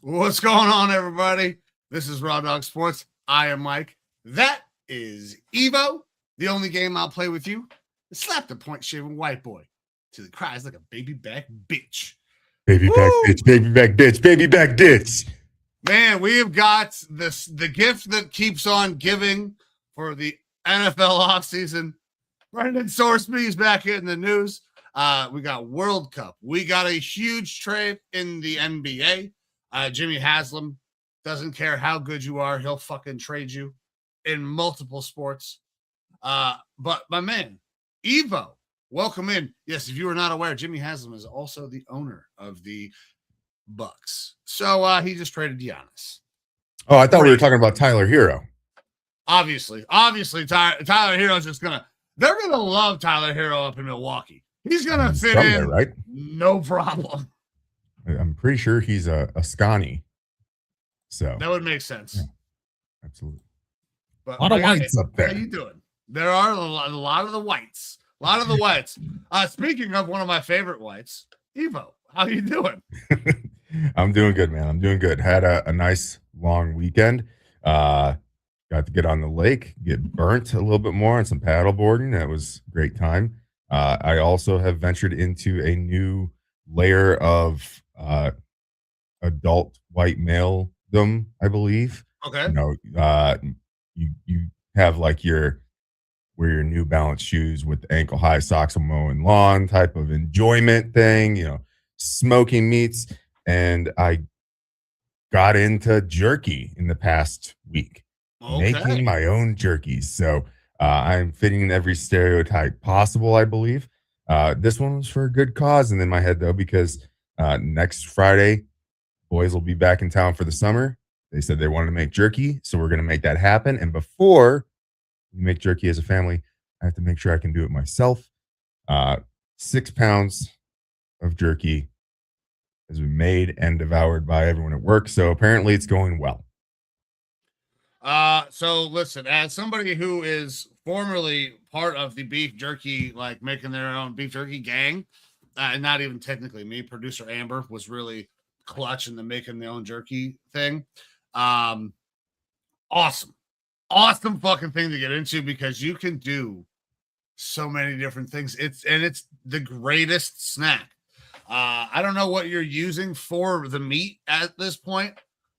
What's going on, everybody? This is Raw Dog Sports. I am Mike. That is Evo. The only game I'll play with you is slap the point-shaving white boy till he cries like a baby back bitch. Baby back bitch, baby back bitch, baby back bitch. Man, we have got the gift that keeps on giving for the NFL offseason. Brendan Sorsby is back in the news. We got World Cup. We got a huge trade in the NBA. Jimmy Haslam doesn't care how good you are. He'll fucking trade you in multiple sports. But my man, Evo, welcome in. Yes, if you were not aware, Jimmy Haslam is also the owner of the Bucks. So he just traded Giannis. Oh, I thought we were talking about Tyler Hero. Obviously, Tyler Hero's just they're going to love Tyler Hero up in Milwaukee. He's going to fit in, there, right? No problem. I'm pretty sure he's a Scotty. So that would make sense. Yeah, absolutely. But a lot of whites up there. How you doing? There are a lot of the whites. A lot of the whites. Speaking of one of my favorite whites, Evo, how you doing? I'm doing good, man. I'm doing good. Had a nice long weekend. Got to get on the lake, get burnt a little bit more on some paddle boarding. That was a great time. I also have ventured into a new layer of adult white maledom, I believe. Okay. You have like your New Balance shoes with ankle high socks and mowing lawn type of enjoyment thing, smoking meats. And I got into jerky in the past week, making my own jerkies. So I'm fitting in every stereotype possible, I believe. This one was for a good cause in my head, though, because next Friday, boys will be back in town for the summer. They said they wanted to make jerky, so we're going to make that happen. And before we make jerky as a family, I have to make sure I can do it myself. 6 pounds of jerky has been made and devoured by everyone at work, so apparently it's going well. So listen, as somebody who is formerly part of the beef jerky, like making their own beef jerky gang, and not even technically me, producer Amber was really clutch in the making their own jerky thing. Awesome fucking thing to get into because you can do so many different things. It's the greatest snack. I don't know what you're using for the meat at this point.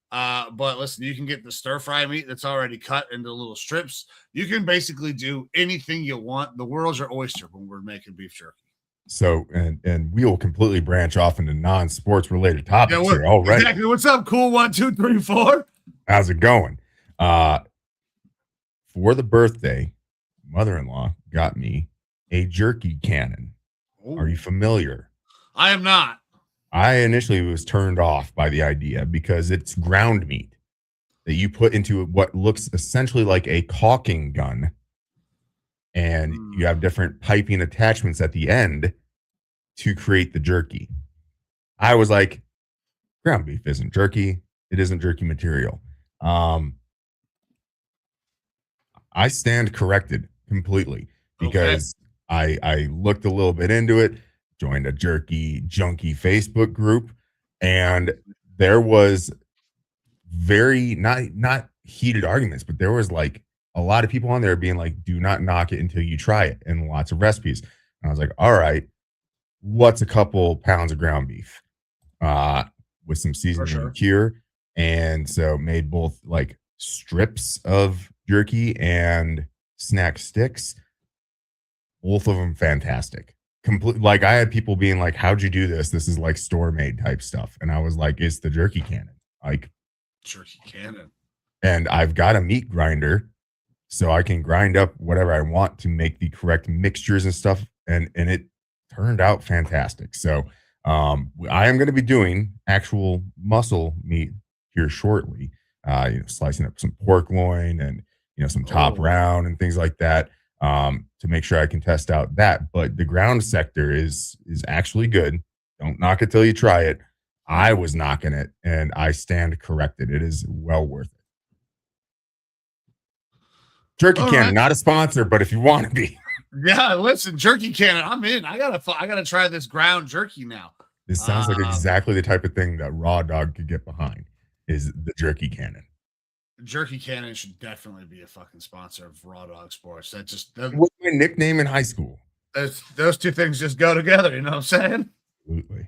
But listen, you can get the stir fry meat that's already cut into little strips. You can basically do anything you want. The world's your oyster when we're making beef jerky. So, and we will completely branch off into non-sports related topics here already. Exactly. What's up, cool 1, 2, 3, 4? How's it going? For the birthday, mother-in-law got me a jerky cannon. Ooh. Are you familiar? I am not. I initially was turned off by the idea because it's ground meat that you put into what looks essentially like a caulking gun. And you have different piping attachments at the end to create the jerky. I was like, ground beef isn't jerky. It isn't jerky material. I stand corrected completely because I looked a little bit into it, joined a jerky junkie Facebook group, and there was very not heated arguments, but there was like a lot of people on there being like, do not knock it until you try it, and lots of recipes. And I was like, all right, what's a couple pounds of ground beef with some seasoning and cure? And so made both like strips of jerky and snack sticks. Both of them fantastic. Like I had people being like, how'd you do this? This is like store made type stuff. And I was like, it's the jerky cannon. Like jerky cannon. and I've got a meat grinder, so I can grind up whatever I want to make the correct mixtures and stuff. And it turned out fantastic. So I am going to be doing actual muscle meat here shortly. Slicing up some pork loin and some top round and things like that, to make sure I can test out that. But the ground sector is actually good. Don't knock it till you try it. I was knocking it, and I stand corrected. It is well worth it. Jerky Cannon, not a sponsor, but if you want to be. Yeah, listen, Jerky Cannon, I'm in. I gotta try this ground jerky now. This sounds like exactly the type of thing that Raw Dog could get behind. Is the Jerky Cannon. Jerky Cannon should definitely be a fucking sponsor of Raw Dog Sports. What's my nickname in high school? Those two things just go together. You know what I'm saying? Absolutely.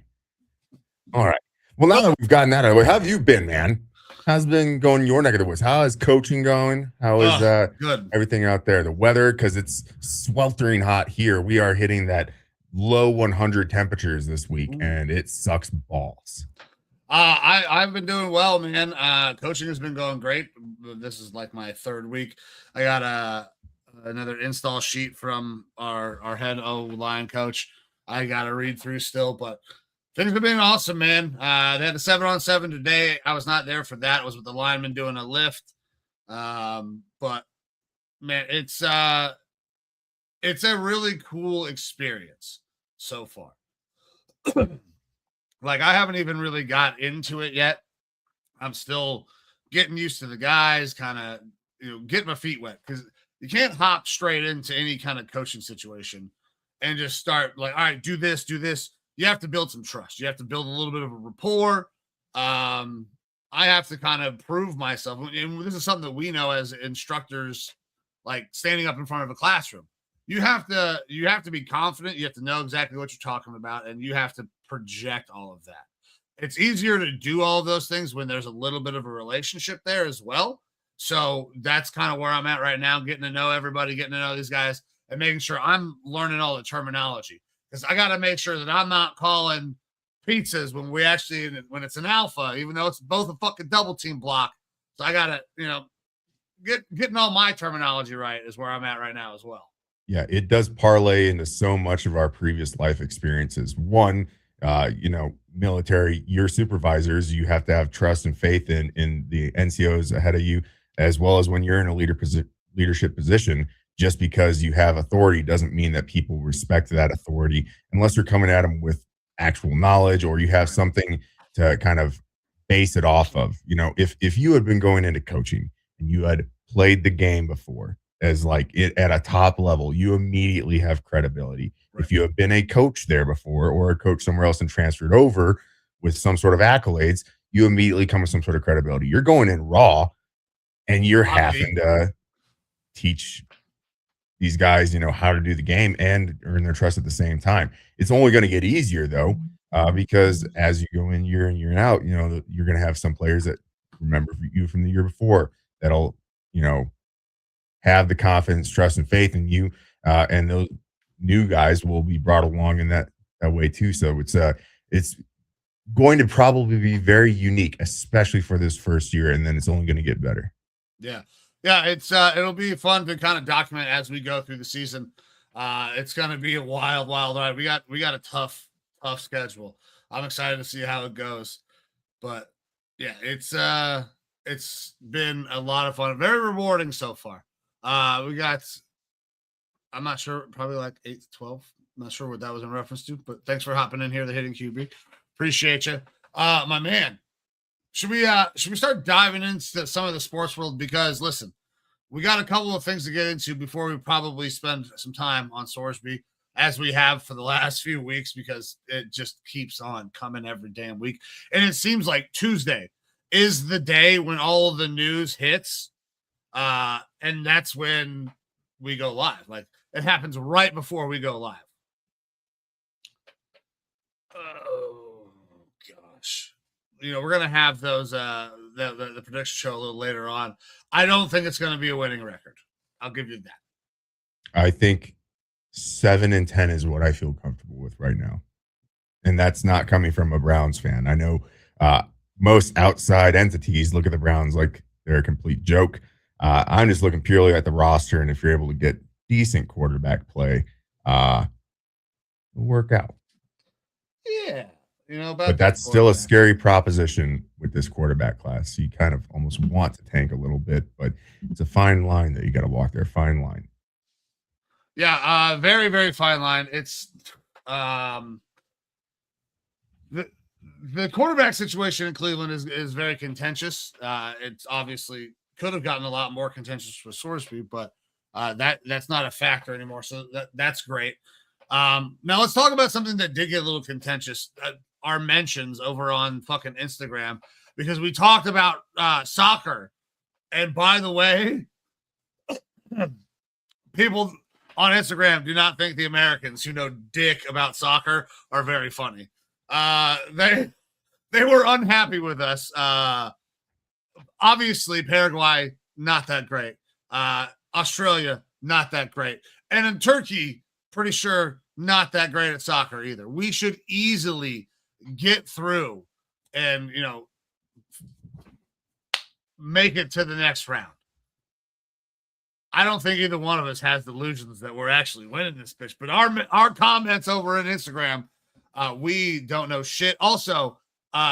All right. Well, now that we've gotten that out of the way, how have you been, man? How's it been going your neck of the woods? How is coaching going? How is good. Everything out there? The weather, because it's sweltering hot here. We are hitting that low 100 temperatures this week, and it sucks balls. I've been doing well, man. Coaching has been going great. This is like my third week. I got another install sheet from our head O-line coach. I got to read through still, but things have been awesome, man. They had a 7-on-7 today. I was not there for that. It was with the lineman doing a lift. But man, it's a really cool experience so far. Like, I haven't even really got into it yet. I'm still getting used to the guys, kind of, getting my feet wet, because you can't hop straight into any kind of coaching situation and just start like, all right, do this. You have to build some trust. You have to build a little bit of a rapport. I have to kind of prove myself. And this is something that we know as instructors, like standing up in front of a classroom. You have to be confident. You have to know exactly what you're talking about, and you have to project all of that. It's easier to do all of those things when there's a little bit of a relationship there as well. So that's kind of where I'm at right now, getting to know everybody, getting to know these guys, and making sure I'm learning all the terminology. Because I got to make sure that I'm not calling pizzas when it's an alpha, even though it's both a fucking double team block. So I got to, getting all my terminology right is where I'm at right now as well. Yeah, it does parlay into so much of our previous life experiences. One, military, your supervisors, you have to have trust and faith in the NCOs ahead of you, as well as when you're in a leadership position. Just because you have authority doesn't mean that people respect that authority unless you're coming at them with actual knowledge, or you have something to kind of base it off of. If you had been going into coaching and you had played the game before as like it at a top level, you immediately have credibility. Right. If you have been a coach there before, or a coach somewhere else and transferred over with some sort of accolades, you immediately come with some sort of credibility. You're going in raw, and you're having to teach these guys, how to do the game and earn their trust at the same time. It's only going to get easier though, because as you go in year out, you're going to have some players that remember you from the year before that'll, have the confidence, trust, and faith in you, and those new guys will be brought along in that way too. So it's going to probably be very unique, especially for this first year, and then it's only going to get better. Yeah, it's it'll be fun to kind of document as we go through the season. It's going to be a wild ride. We got a tough schedule. I'm excited to see how it goes, but yeah, it's been a lot of fun, very rewarding so far. We got, I'm not sure, probably like 8 to 12. I'm not sure what that was in reference to, but thanks for hopping in here, the Hidden QB. Appreciate you. My man, should we start diving into some of the sports world? Because listen, we got a couple of things to get into before we probably spend some time on Sorsby, as we have for the last few weeks, because it just keeps on coming every damn week. And it seems like Tuesday is the day when all of the news hits. And that's when we go live. Like, it happens right before we go live. Oh gosh. We're going to have those, the prediction show a little later on. I don't think it's going to be a winning record. I'll give you that. I think 7-10 is what I feel comfortable with right now. And that's not coming from a Browns fan. I know, most outside entities look at the Browns like They're a complete joke. I'm just looking purely at the roster, and if you're able to get decent quarterback play, it'll work out. Yeah. About But that's still a scary proposition with this quarterback class. You kind of almost want to tank a little bit, but it's a fine line that you got to walk there. Fine line. Yeah, very, very fine line. It's the quarterback situation in Cleveland is very contentious. It's obviously could have gotten a lot more contentious with Sorsby, but that's not a factor anymore. So that's great. Now let's talk about something that did get a little contentious. Our mentions over on fucking Instagram, because we talked about soccer. And by the way, people on Instagram do not think the Americans who know dick about soccer are very funny. They were unhappy with us. Obviously, Paraguay, not that great. Australia, not that great. And in Turkey, pretty sure not that great at soccer either. We should easily get through and, make it to the next round. I don't think either one of us has delusions that we're actually winning this bitch, but our comments over on Instagram, we don't know shit. Also,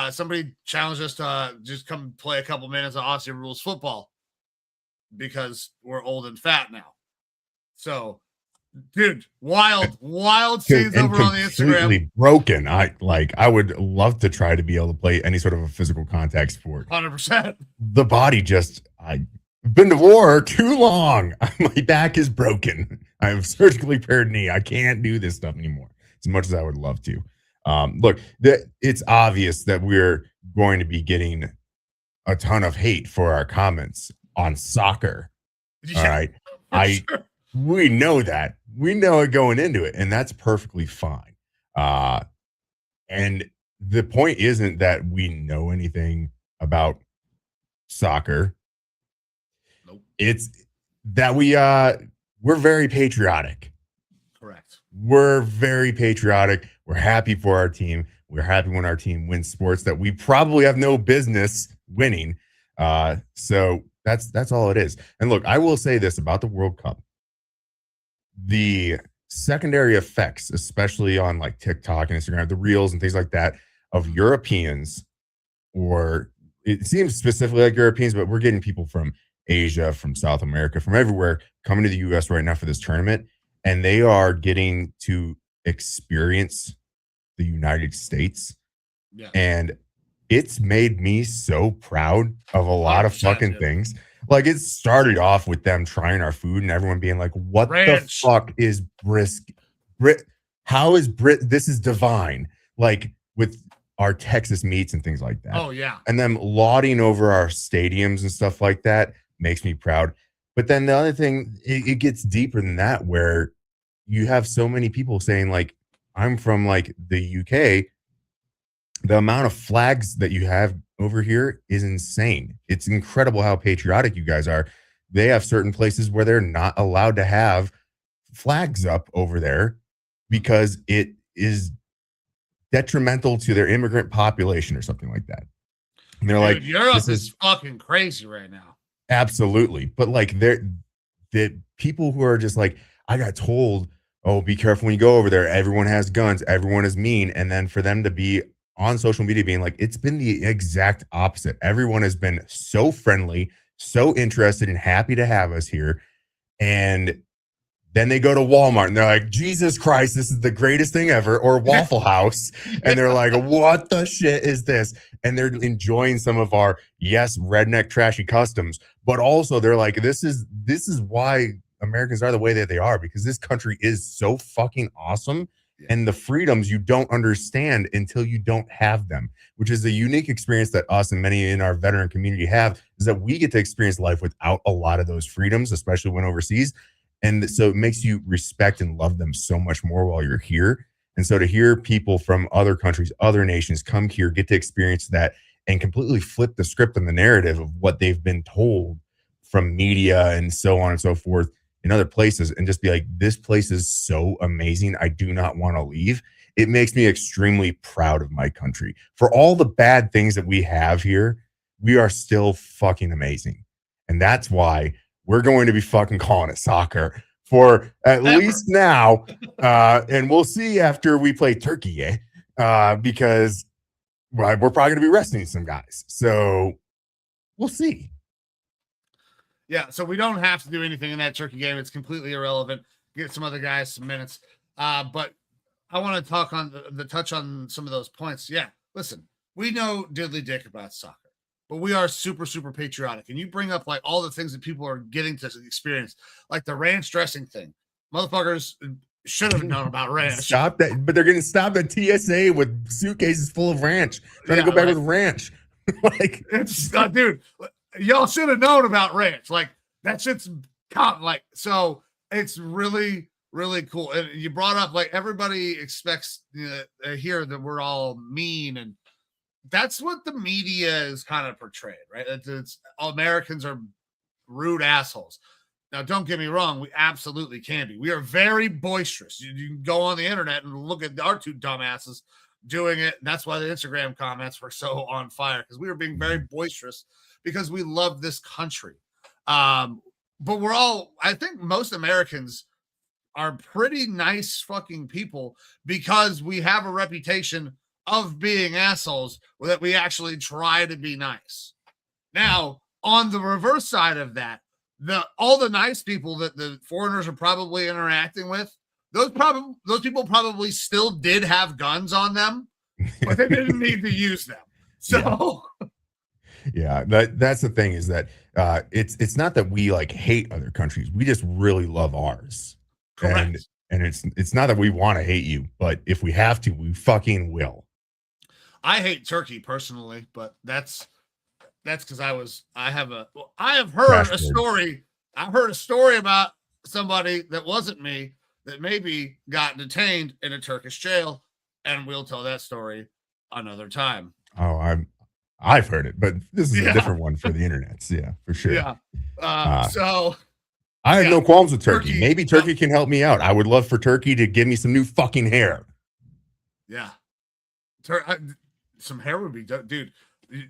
somebody challenged us to just come play a couple minutes of Aussie Rules football because we're old and fat now. So, dude, wild scenes over on the Instagram. Completely broken. I would love to try to be able to play any sort of a physical contact sport. 100%. The body just, I've been to war too long. My back is broken. I have surgically repaired knee. I can't do this stuff anymore as much as I would love to. Look, it's obvious that we're going to be getting a ton of hate for our comments on soccer. Yeah, all right. Sure. We know that. We know it going into it, and that's perfectly fine. And the point isn't that we know anything about soccer. Nope. It's that we're very patriotic. Correct. We're very patriotic. We're happy for our team. We're happy when our team wins sports that we probably have no business winning. So that's all it is. And look, I will say this about the World Cup. The secondary effects, especially on like TikTok and Instagram, the reels and things like that of Europeans, or it seems specifically like Europeans, but we're getting people from Asia, from South America, from everywhere coming to the US right now for this tournament. And they are getting to experience the United States. Yeah. And it's made me so proud of a lot of fucking things. Like, it started off with them trying our food and everyone being like, what the fuck is brisket? How is this is divine. Like, with our Texas meats and things like that. Oh, yeah. And them lauding over our stadiums and stuff like that makes me proud. But then the other thing, it gets deeper than that, where you have so many people saying, like, I'm from like the UK. The amount of flags that you have over here is insane. It's incredible how patriotic you guys are. They have certain places where they're not allowed to have flags up over there because it is detrimental to their immigrant population or something like that. And they're like, Europe is fucking crazy right now. Absolutely. But like, the people who are just like, I got told, oh, be careful when you go over there. Everyone has guns. Everyone is mean. And then for them to be on social media being like, it's been the exact opposite. Everyone has been so friendly, so interested and happy to have us here. And then they go to Walmart and they're like, Jesus Christ, this is the greatest thing ever. Or Waffle House. And they're like, what the shit is this? And they're enjoying some of our, yes, redneck trashy customs, but also they're like, this is why Americans are the way that they are, because this country is so fucking awesome. And the freedoms you don't understand until you don't have them, which is a unique experience that us and many in our veteran community have, is that we get to experience life without a lot of those freedoms, especially when overseas. And so it makes you respect and love them so much more while you're here. And so to hear people from other countries, other nations come here, get to experience that and completely flip the script and the narrative of what they've been told from media and so on and so forth in other places, and just be like, this place is so amazing, I do not want to leave. It makes me extremely proud of my country. For all the bad things that we have here, we are still fucking amazing. And that's why we're going to be fucking calling it soccer for at least now. And we'll see after we play Turkey, because we're probably going to be resting some guys. So we'll see. Yeah, so we don't have to do anything in that Turkey game. It's completely irrelevant. Get some other guys some minutes. But I want to talk on the touch on some of those points. Yeah, listen, we know diddly dick about soccer, but we are super, super patriotic. And you bring up like all the things that people are getting to experience, like the ranch dressing thing. Motherfuckers should have known about ranch. Stop that, but they're getting stopped at TSA with suitcases full of ranch, trying to go back with ranch. Like, it's dude, y'all should have known about ranch. Like that shit's like, so it's really, really cool. And you brought up like everybody expects here that we're all mean, and that's what the media is kind of portrayed, right? It's all Americans are rude assholes. Now, don't get me wrong, we absolutely can be. We are very boisterous. You can go on the internet and look at our two dumbasses doing it. That's why the Instagram comments were so on fire, because we were being very boisterous because we love this country. But we're all, I think most Americans are pretty nice fucking people because we have a reputation of being assholes, that we actually try to be nice. Now, on the reverse side of that, all the nice people that the foreigners are probably interacting with, those people probably still did have guns on them, but they didn't need to use them. So yeah, that's the thing, is that it's not that we like hate other countries. We just really love ours. Correct. And it's not that we want to hate you, but if we have to, we fucking will. I hate Turkey personally, but that's because I have heard a story. I've heard a story about somebody that wasn't me that maybe got detained in a Turkish jail, and we'll tell that story another time. Oh, I've heard it, but this is a different one for the internet. Yeah, for sure. Yeah. So I have no qualms with Turkey. Maybe Turkey can help me out. I would love for Turkey to give me some new fucking hair. Yeah. Some hair would be, dude.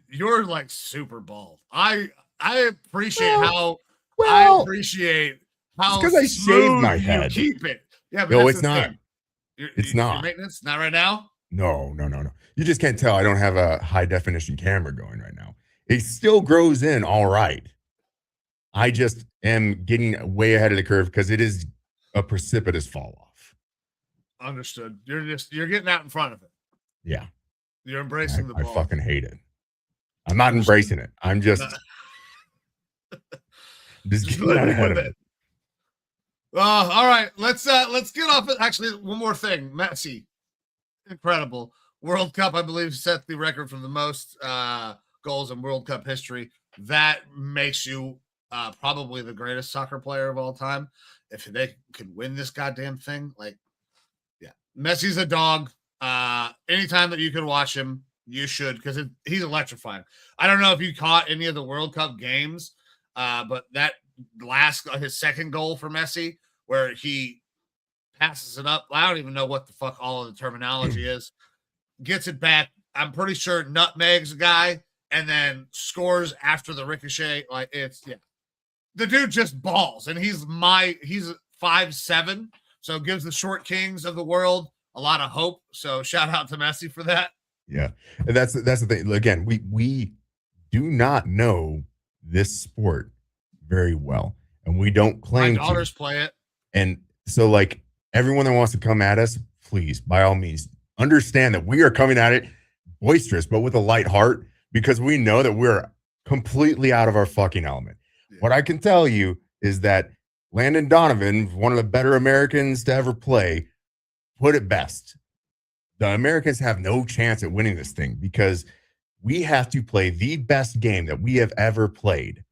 You're like super bald. I appreciate how because I shaved my head. Keep it. Yeah, but no, it's not. It's not. Your maintenance not right now. No. You just can't tell. I don't have a high definition camera going right now. It still grows in all right. I just am getting way ahead of the curve because it is a precipitous fall off. Understood. You're getting out in front of it. Yeah. You're embracing the ball. I fucking hate it. I'm not embracing it. I'm just getting out ahead of it. All right. Let's get off it. Actually, one more thing. Messi, incredible. World Cup, I believe, set the record for the most goals in World Cup history. That makes you probably the greatest soccer player of all time. If they could win this goddamn thing, Messi's a dog. Anytime that you could watch him, you should, because he's electrifying. I don't know if you caught any of the World Cup games, but that his second goal for Messi, where he passes it up. I don't even know what the fuck all of the terminology is. Gets it back. I'm pretty sure nutmegs a guy and then scores after the ricochet. The dude just balls, and he's 5'7", so gives the short kings of the world a lot of hope. So shout out to Messi for that. Yeah, and that's the thing. Again, we do not know this sport very well, and we don't claim. My daughters play it, and so like everyone that wants to come at us, please, by all means, understand that we are coming at it boisterous, but with a light heart, because we know that we're completely out of our fucking element. Yeah. What I can tell you is that Landon Donovan, one of the better Americans to ever play, put it best. The Americans have no chance at winning this thing because we have to play the best game that we have ever played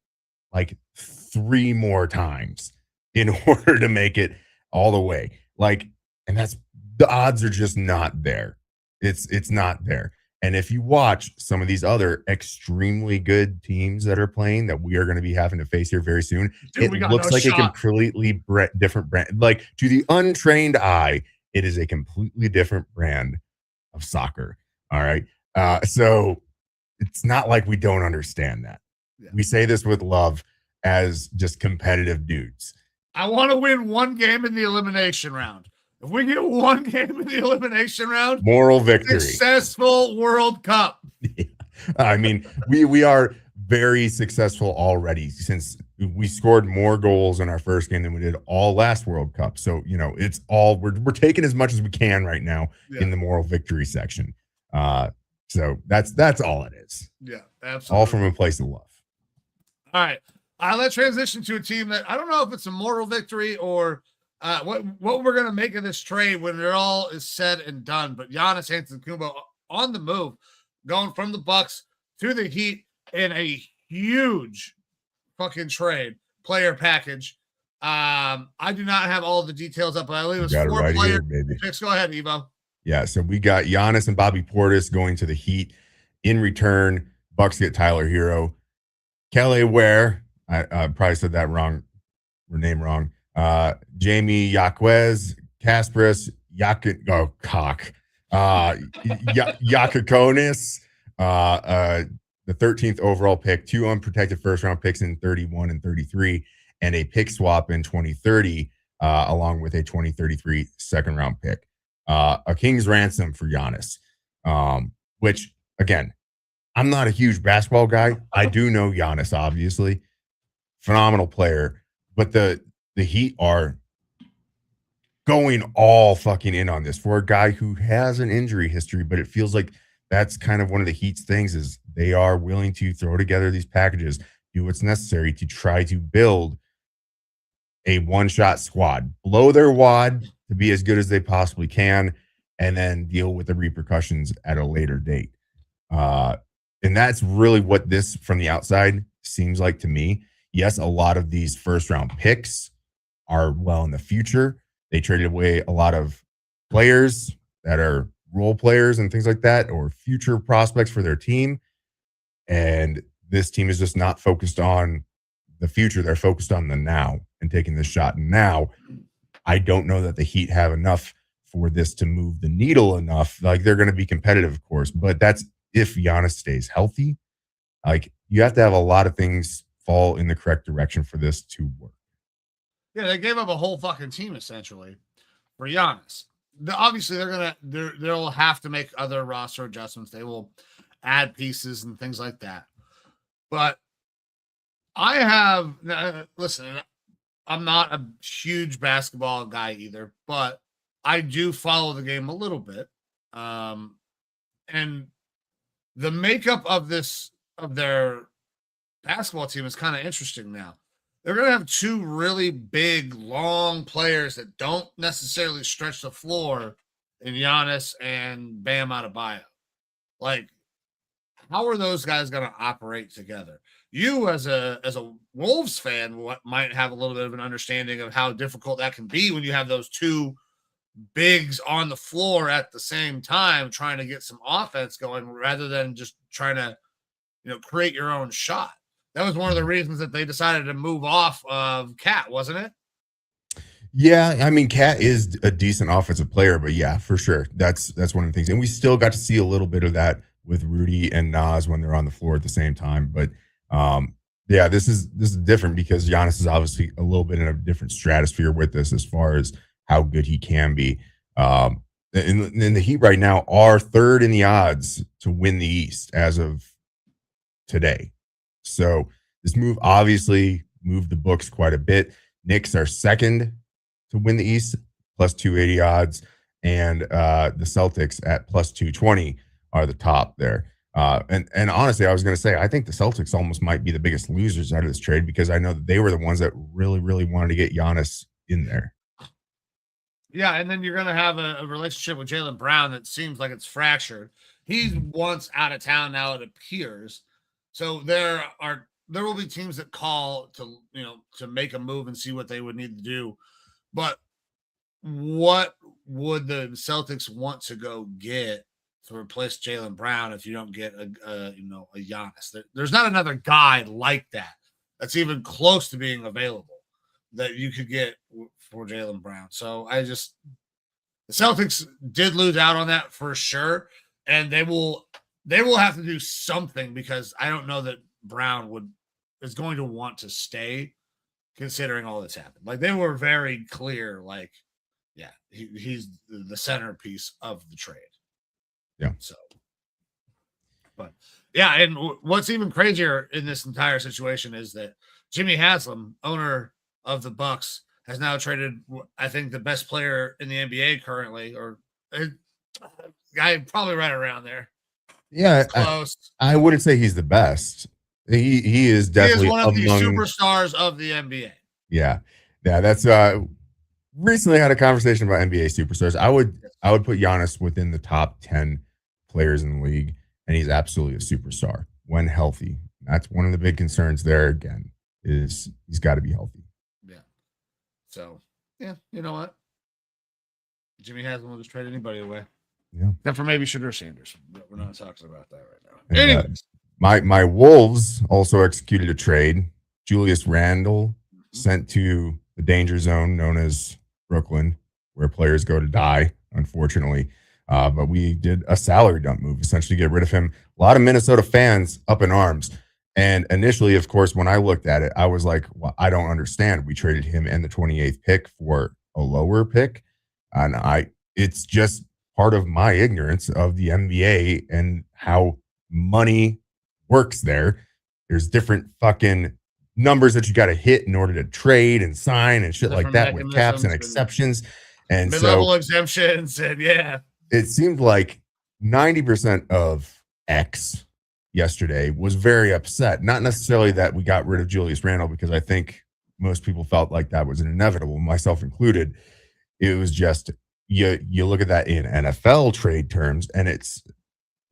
like 3 more times in order to make it all the way. And that's, the odds are just not there. It's not there. And if you watch some of these other extremely good teams that are playing that we are going to be having to face here very soon, it looks like a completely different brand. Like, to the untrained eye, it is a completely different brand of soccer. All right. So it's not like we don't understand that. Yeah. We say this with love as just competitive dudes. I want to win one game in the elimination round. If we get one game in the elimination round, moral victory, successful World Cup. Yeah. I mean, we are very successful already since we scored more goals in our first game than we did all last World Cup. So, you know, it's all we're taking as much as we can right now in the moral victory section. So that's all it is. Yeah, absolutely. All from a place of love. All right. Let's transition to a team that I don't know if it's a moral victory or what we're going to make of this trade when it all is said and done. But Giannis Antetokounmpo on the move, going from the Bucks to the Heat in a huge fucking trade player package. I do not have all the details up, but I believe it was 4 right player picks. Go ahead, Evo. Yeah, so we got Giannis and Bobby Portis going to the Heat. In return, Bucks get Tyler Hero, Kelly Ware. I probably said that wrong, or name wrong. Jamie Yaquez, Kasparis, Yakakonis, the 13th overall pick, 2 unprotected first-round picks in 31 and 33, and a pick swap in 2030, along with a 2033 second-round pick. A king's ransom for Giannis, which, again, I'm not a huge basketball guy. I do know Giannis, obviously. Phenomenal player. But the Heat are going all fucking in on this for a guy who has an injury history, but it feels like that's kind of one of the Heat's things is they are willing to throw together these packages, do what's necessary to try to build a one-shot squad, blow their wad to be as good as they possibly can, and then deal with the repercussions at a later date. And that's really what this from the outside seems like to me. Yes, a lot of these first-round picks are well in the future. They traded away a lot of players that are role players and things like that, or future prospects for their team. And this team is just not focused on the future. They're focused on the now and taking this shot now. I don't know that the Heat have enough for this to move the needle enough. Like, they're going to be competitive, of course, but that's if Giannis stays healthy. Like, you have to have a lot of things fall in the correct direction for this to work. Yeah, they gave up a whole fucking team essentially for Giannis. Obviously, they'll have to make other roster adjustments. They will add pieces and things like that. But I have listen. I'm not a huge basketball guy either, but I do follow the game a little bit. And the makeup of their basketball team is kind of interesting now. They're going to have 2 really big, long players that don't necessarily stretch the floor in Giannis and Bam Adebayo. Like, how are those guys going to operate together? You, as a Wolves fan, might have a little bit of an understanding of how difficult that can be when you have those 2 bigs on the floor at the same time trying to get some offense going rather than just trying to, create your own shot. That was one of the reasons that they decided to move off of Cat, wasn't it? Yeah, I mean, Cat is a decent offensive player, but yeah, for sure. That's one of the things. And we still got to see a little bit of that with Rudy and Nas when they're on the floor at the same time. But yeah, this is different because Giannis is obviously a little bit in a different stratosphere with this as far as how good he can be. And the Heat right now are 3rd in the odds to win the East as of today. So this move obviously moved the books quite a bit. Knicks are 2nd to win the East, plus 280 odds, and the Celtics at plus 220 are the top there. And honestly, I was going to say, I think the Celtics almost might be the biggest losers out of this trade because I know that they were the ones that really, really wanted to get Giannis in there. Yeah, and then you're going to have a relationship with Jaylen Brown that seems like it's fractured. He's once out of town now, it appears. So there will be teams that call to make a move and see what they would need to do. But what would the Celtics want to go get to replace Jaylen Brown if you don't get a Giannis? There's not another guy like that that's even close to being available that you could get for Jaylen Brown. So the Celtics did lose out on that for sure, and they will they will have to do something because I don't know that Brown is going to want to stay considering all that's happened. Like they were very clear, like, yeah, he's the centerpiece of the trade. Yeah. So, but yeah, and what's even crazier in this entire situation is that Jimmy Haslam, owner of the Bucks, has now traded, I think, the best player in the NBA currently, or guy probably right around there. Yeah, close. I wouldn't say he's the best. He is definitely one of the superstars of the NBA. Yeah. That's recently had a conversation about NBA superstars. I would put Giannis within the top 10 players in the league, and he's absolutely a superstar when healthy. That's one of the big concerns there. Again, is he's got to be healthy. Yeah. So yeah, you know what? Jimmy Haslam will just trade anybody away. Yeah. Except for maybe Shedeur Sanders, but we're not talking about that right now. And, anyways, my Wolves also executed a trade. Julius Randle sent to the danger zone known as Brooklyn, where players go to die, unfortunately. But we did a salary dump move, essentially get rid of him. A lot of Minnesota fans up in arms. And initially, of course, when I looked at it, I was like, well, I don't understand. We traded him and the 28th pick for a lower pick. And it's just part of my ignorance of the NBA and how money works there. There's different fucking numbers that you got to hit in order to trade and sign and shit like that with caps and exceptions and mid-level exemptions. And yeah, it seemed like 90% of X yesterday was very upset. Not necessarily that we got rid of Julius Randle, because I think most people felt like that was inevitable, myself included. It was just, you look at that in NFL trade terms, and it's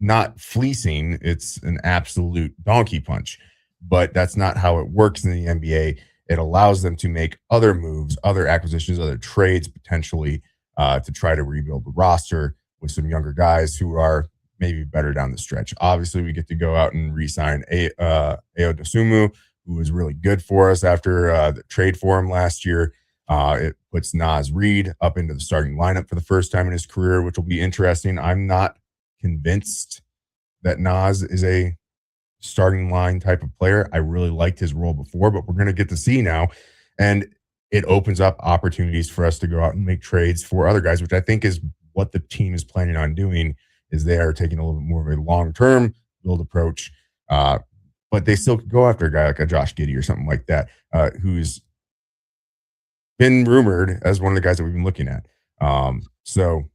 not fleecing, it's an absolute donkey punch. But that's not how it works in the NBA. It allows them to make other moves, other acquisitions, other trades potentially to try to rebuild the roster with some younger guys who are maybe better down the stretch. Obviously, we get to go out and re-sign Ayo Dosunmu, who was really good for us after the trade for him last year. It puts Naz Reid up into the starting lineup for the first time in his career, which will be interesting. I'm not convinced that Naz is a starting line type of player. I really liked his role before, but we're going to get to see now. And it opens up opportunities for us to go out and make trades for other guys, which I think is what the team is planning on doing, is they are taking a little bit more of a long-term build approach. But they still could go after a guy like a Josh Giddey or something like that, who's been rumored as one of the guys that we've been looking at. So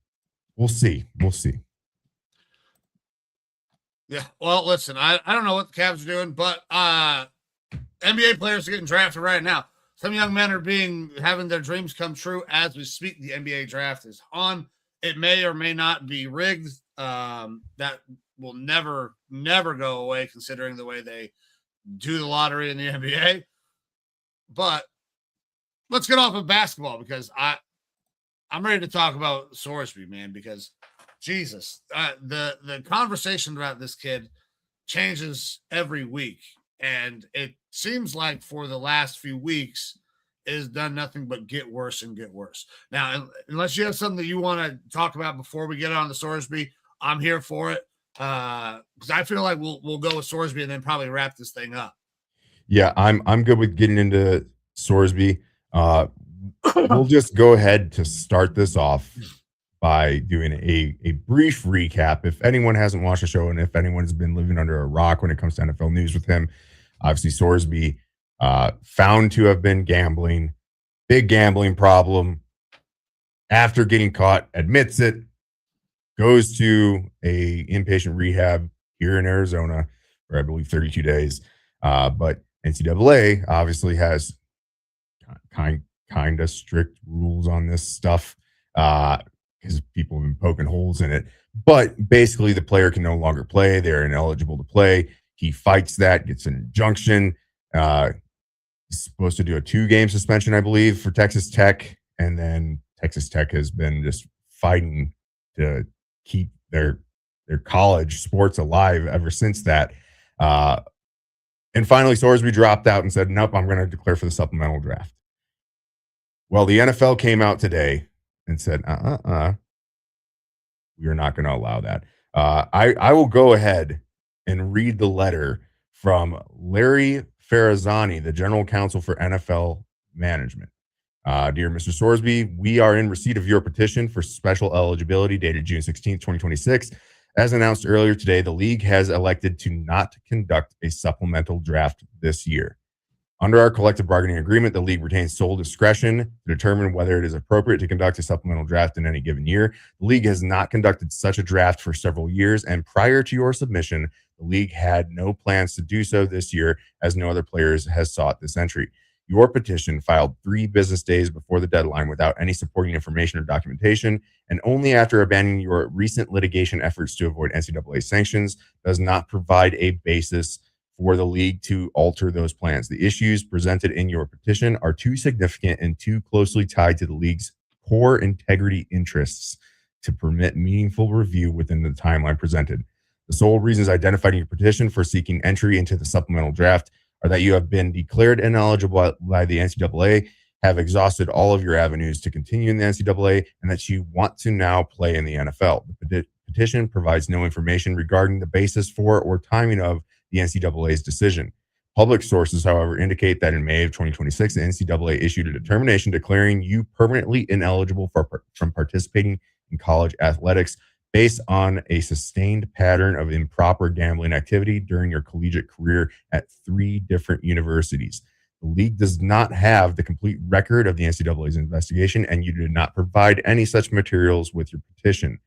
we'll see. We'll see. Yeah, well, listen, I don't know what the Cavs are doing, but NBA players are getting drafted right now. Some young men are having their dreams come true as we speak. The NBA draft is on. It may or may not be rigged. That will never go away, considering the way they do the lottery in the NBA. But let's get off of basketball, because I'm ready to talk about Sorsby, man, because Jesus, the conversation about this kid changes every week, and it seems like for the last few weeks it has done nothing but get worse and get worse. Now, unless you have something that you want to talk about before we get on the Sorsby, I'm here for it, because I feel like we'll go with Sorsby and then probably wrap this thing up. Yeah, I'm good with getting into Sorsby. We'll just go ahead to start this off by doing a brief recap. If anyone hasn't watched the show, and if anyone's been living under a rock when it comes to NFL news with him, obviously Sorsby found to have been gambling, big gambling problem. After getting caught, admits it, goes to a inpatient rehab here in Arizona for, I believe, 32 days. But NCAA obviously has kind of strict rules on this stuff, because people have been poking holes in it. But basically, the player can no longer play. They're ineligible to play. He fights that, gets an injunction. He's supposed to do a 2-game suspension, I believe, for Texas Tech. And then Texas Tech has been just fighting to keep their college sports alive ever since that. And finally, Sorsby dropped out and said, nope, I'm going to declare for the supplemental draft. Well, the NFL came out today and said, we are not going to allow that. I will go ahead and read the letter from Larry Farazani, the General Counsel for NFL Management. Dear Mr. Sorsby, we are in receipt of your petition for special eligibility dated June 16th, 2026. As announced earlier today, the league has elected to not conduct a supplemental draft this year. Under our collective bargaining agreement, the league retains sole discretion to determine whether it is appropriate to conduct a supplemental draft in any given year. The league has not conducted such a draft for several years, and prior to your submission, the league had no plans to do so this year, as no other players has sought this entry. Your petition, filed 3 business days before the deadline without any supporting information or documentation, and only after abandoning your recent litigation efforts to avoid NCAA sanctions, does not provide a basis for the league to alter those plans. The issues presented in your petition are too significant and too closely tied to the league's core integrity interests to permit meaningful review within the timeline presented. The sole reasons identified in your petition for seeking entry into the supplemental draft are that you have been declared ineligible by the NCAA, have exhausted all of your avenues to continue in the NCAA, and that you want to now play in the NFL. The petition provides no information regarding the basis for or timing of the NCAA's decision. Public sources, however, indicate that in May of 2026, the NCAA issued a determination declaring you permanently ineligible from participating in college athletics based on a sustained pattern of improper gambling activity during your collegiate career at 3 different universities. The league does not have the complete record of the NCAA's investigation, and you did not provide any such materials with your petition.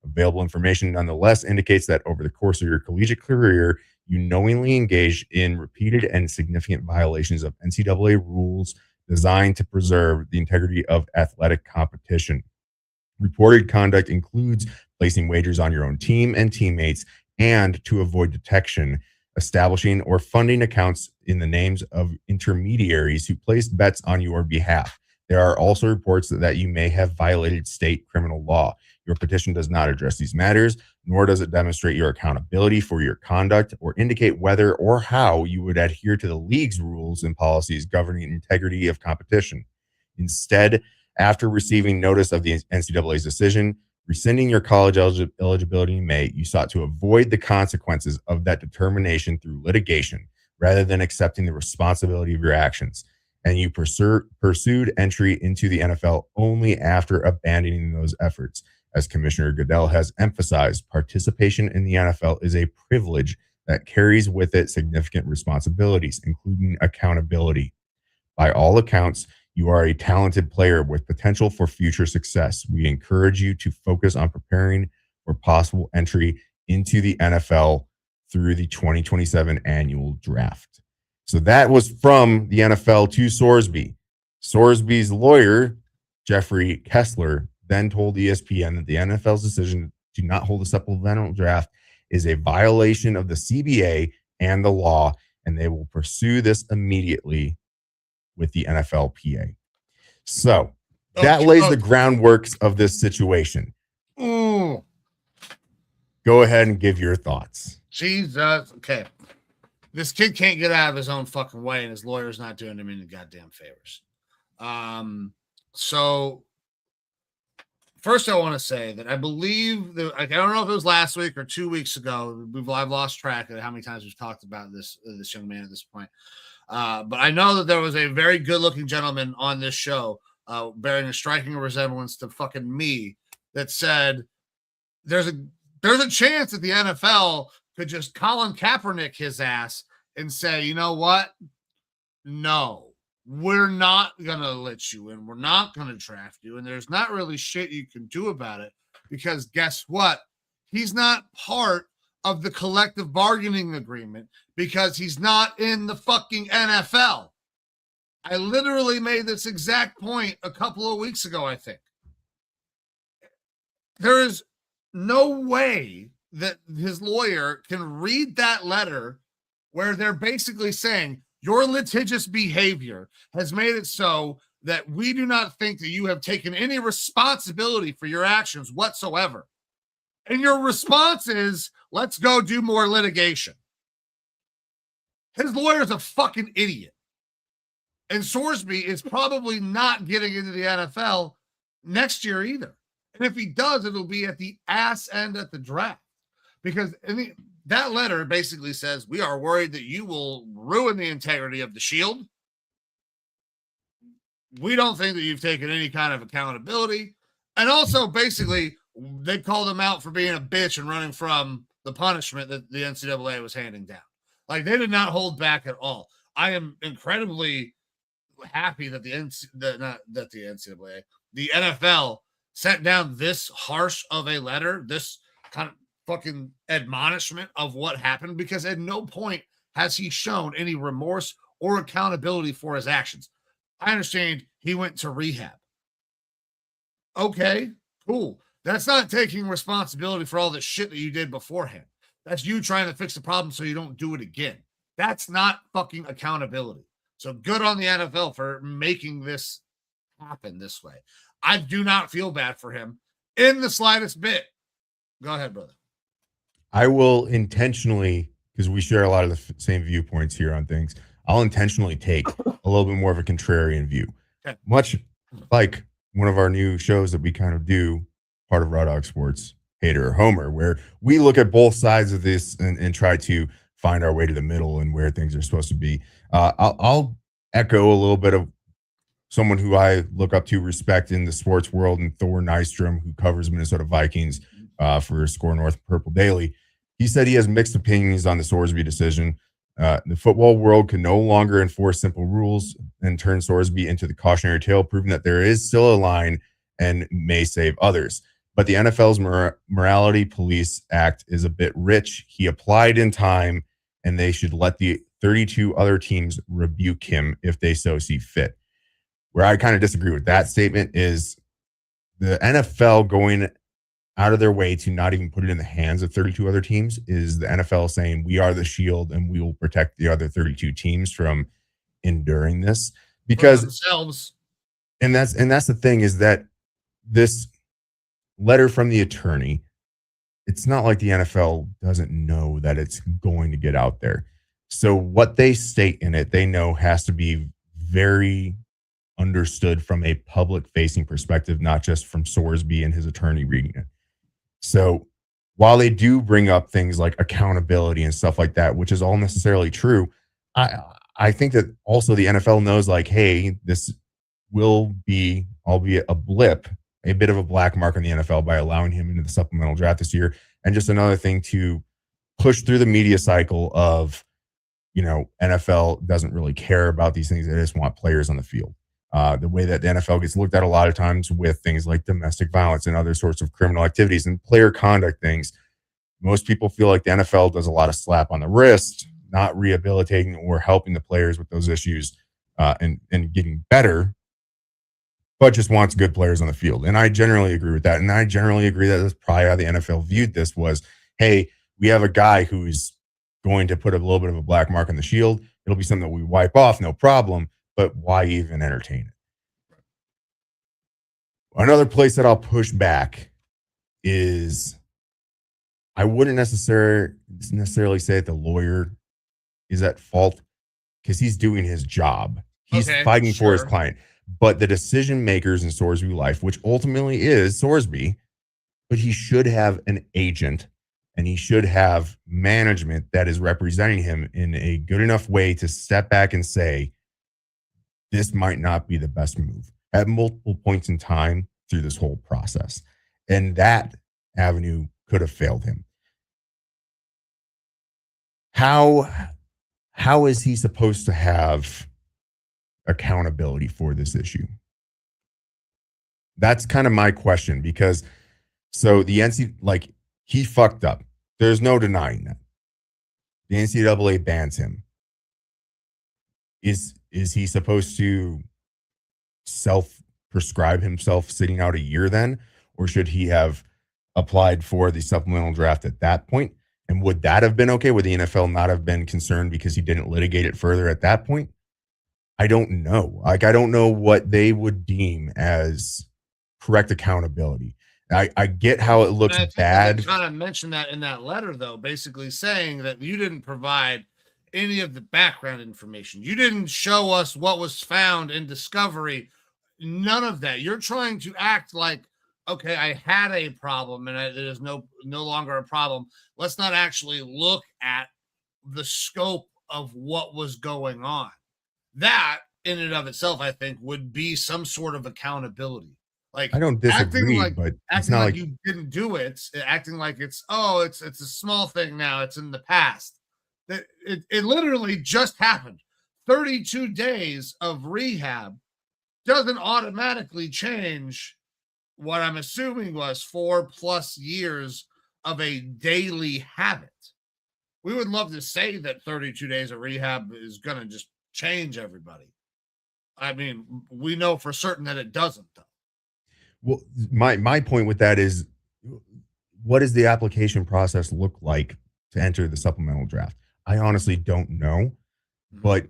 Available information nonetheless indicates that over the course of your collegiate career, you knowingly engaged in repeated and significant violations of NCAA rules designed to preserve the integrity of athletic competition. Reported conduct includes placing wagers on your own team and teammates, and to avoid detection, establishing or funding accounts in the names of intermediaries who placed bets on your behalf. There are also reports that you may have violated state criminal law. Your petition does not address these matters, nor does it demonstrate your accountability for your conduct or indicate whether or how you would adhere to the league's rules and policies governing integrity of competition. Instead, after receiving notice of the NCAA's decision, rescinding your college eligibility in May, you sought to avoid the consequences of that determination through litigation rather than accepting the responsibility of your actions. And you pursued entry into the NFL only after abandoning those efforts. As Commissioner Goodell has emphasized, participation in the NFL is a privilege that carries with it significant responsibilities, including accountability. By all accounts, you are a talented player with potential for future success. We encourage you to focus on preparing for possible entry into the NFL through the 2027 annual draft. So that was from the NFL to Sorsby. Sorsby's lawyer, Jeffrey Kessler, then told ESPN that the NFL's decision to not hold a supplemental draft is a violation of the CBA and the law, and they will pursue this immediately with the NFLPA. So that lays the groundworks of this situation. Go ahead and give your thoughts. Jesus. Okay. This kid can't get out of his own fucking way, and his lawyer's not doing him any goddamn favors. So first I want to say that I believe that, I don't know if it was last week or 2 weeks ago. I've lost track of how many times we've talked about this young man at this point. But I know that there was a very good-looking gentleman on this show, bearing a striking resemblance to fucking me, that said there's a chance that the NFL could just Colin Kaepernick his ass and say, you know what? No, we're not going to let you in. We're not going to draft you. And there's not really shit you can do about it, because guess what? He's not part of the collective bargaining agreement because he's not in the fucking NFL. I literally made this exact point a couple of weeks ago, I think. There is no way that his lawyer can read that letter where they're basically saying your litigious behavior has made it so that we do not think that you have taken any responsibility for your actions whatsoever. And your response is, let's go do more litigation. His lawyer's a fucking idiot. And Sorsby is probably not getting into the NFL next year either. And if he does, it'll be at the ass end at the draft. because that letter basically says we are worried that you will ruin the integrity of the Shield. We don't think that you've taken any kind of accountability. And also, basically, they called him out for being a bitch and running from the punishment that the NCAA was handing down. Like, they did not hold back at all. I am incredibly happy that the NCAA, the NFL sent down this harsh of a letter, this kind of fucking admonishment of what happened, because at no point has he shown any remorse or accountability for his actions. I understand he went to rehab. Okay, cool. That's not taking responsibility for all the shit that you did beforehand. That's you trying to fix the problem so you don't do it again. That's not fucking accountability. So good on the NFL for making this happen this way. I do not feel bad for him in the slightest bit. Go ahead, brother. I will intentionally, because we share a lot of the same viewpoints here on things, I'll intentionally take a little bit more of a contrarian view. Okay. Much like one of our new shows that we kind of do, part of Raw Dog Sports, Hater or Homer, where we look at both sides of this and try to find our way to the middle and where things are supposed to be. I'll echo a little bit of someone who I look up to, respect in the sports world, and Thor Nystrom, who covers Minnesota Vikings for Score North Purple Daily. He said he has mixed opinions on the Sorsby decision. The football world can no longer enforce simple rules and turn Sorsby into the cautionary tale, proving that there is still a line and may save others. But the NFL's Morality Police Act is a bit rich. He applied in time, and they should let the 32 other teams rebuke him if they so see fit. Where I kind of disagree with that statement is the NFL going out of their way to not even put it in the hands of 32 other teams is the NFL saying we are the shield and we will protect the other 32 teams from enduring this, because themselves. And that's the thing, is that this letter from the attorney, it's not like the NFL doesn't know that it's going to get out there. So what they state in it, they know has to be very understood from a public facing perspective, not just from Sorsby and his attorney reading it. So while they do bring up things like accountability and stuff like that, which is all necessarily true, I think that also the NFL knows, like, hey, this will be, albeit a blip, a bit of a black mark on the NFL by allowing him into the supplemental draft this year. And just another thing to push through the media cycle of, NFL doesn't really care about these things. They just want players on the field. The way that the NFL gets looked at a lot of times with things like domestic violence and other sorts of criminal activities and player conduct things, most people feel like the NFL does a lot of slap on the wrist, not rehabilitating or helping the players with those issues and getting better, but just wants good players on the field. And I generally agree with that. And I generally agree that that's probably how the NFL viewed this was, hey, we have a guy who's going to put a little bit of a black mark on the shield. It'll be something that we wipe off, no problem. But why even entertain it? Another place that I'll push back is I wouldn't necessarily say that the lawyer is at fault, because he's doing his job. He's fighting for his client. But the decision makers in Sorsby life, which ultimately is Sorsby, but he should have an agent and he should have management that is representing him in a good enough way to step back and say, this might not be the best move at multiple points in time through this whole process. And that avenue could have failed him. How is he supposed to have accountability for this issue? That's kind of my question, because so the NCAA, he fucked up. There's no denying that. The NCAA bans him. Is he supposed to self-prescribe himself sitting out a year then? Or should he have applied for the supplemental draft at that point? And would that have been okay? Would the NFL not have been concerned because he didn't litigate it further at that point? I don't know. I don't know what they would deem as correct accountability. I get how it looks bad. They kind of mentioned that in that letter, though, basically saying that you didn't provide any of the background information. You didn't show us what was found in discovery. None of that. You're trying to act like okay, I had a problem and it is no longer a problem. Let's not actually look at the scope of what was going on. That in and of itself, I think, would be some sort of accountability. Like I don't disagree, but it's acting not like like you didn't do it, acting like it's a small thing now, it's in the past. That it literally just happened. 32 days of rehab doesn't automatically change what I'm assuming was 4+ years of a daily habit. We would love to say that 32 days of rehab is going to just change everybody. I mean, we know for certain that it doesn't, though. well, my point with that is, what does the application process look like to enter the supplemental draft? I honestly don't know, but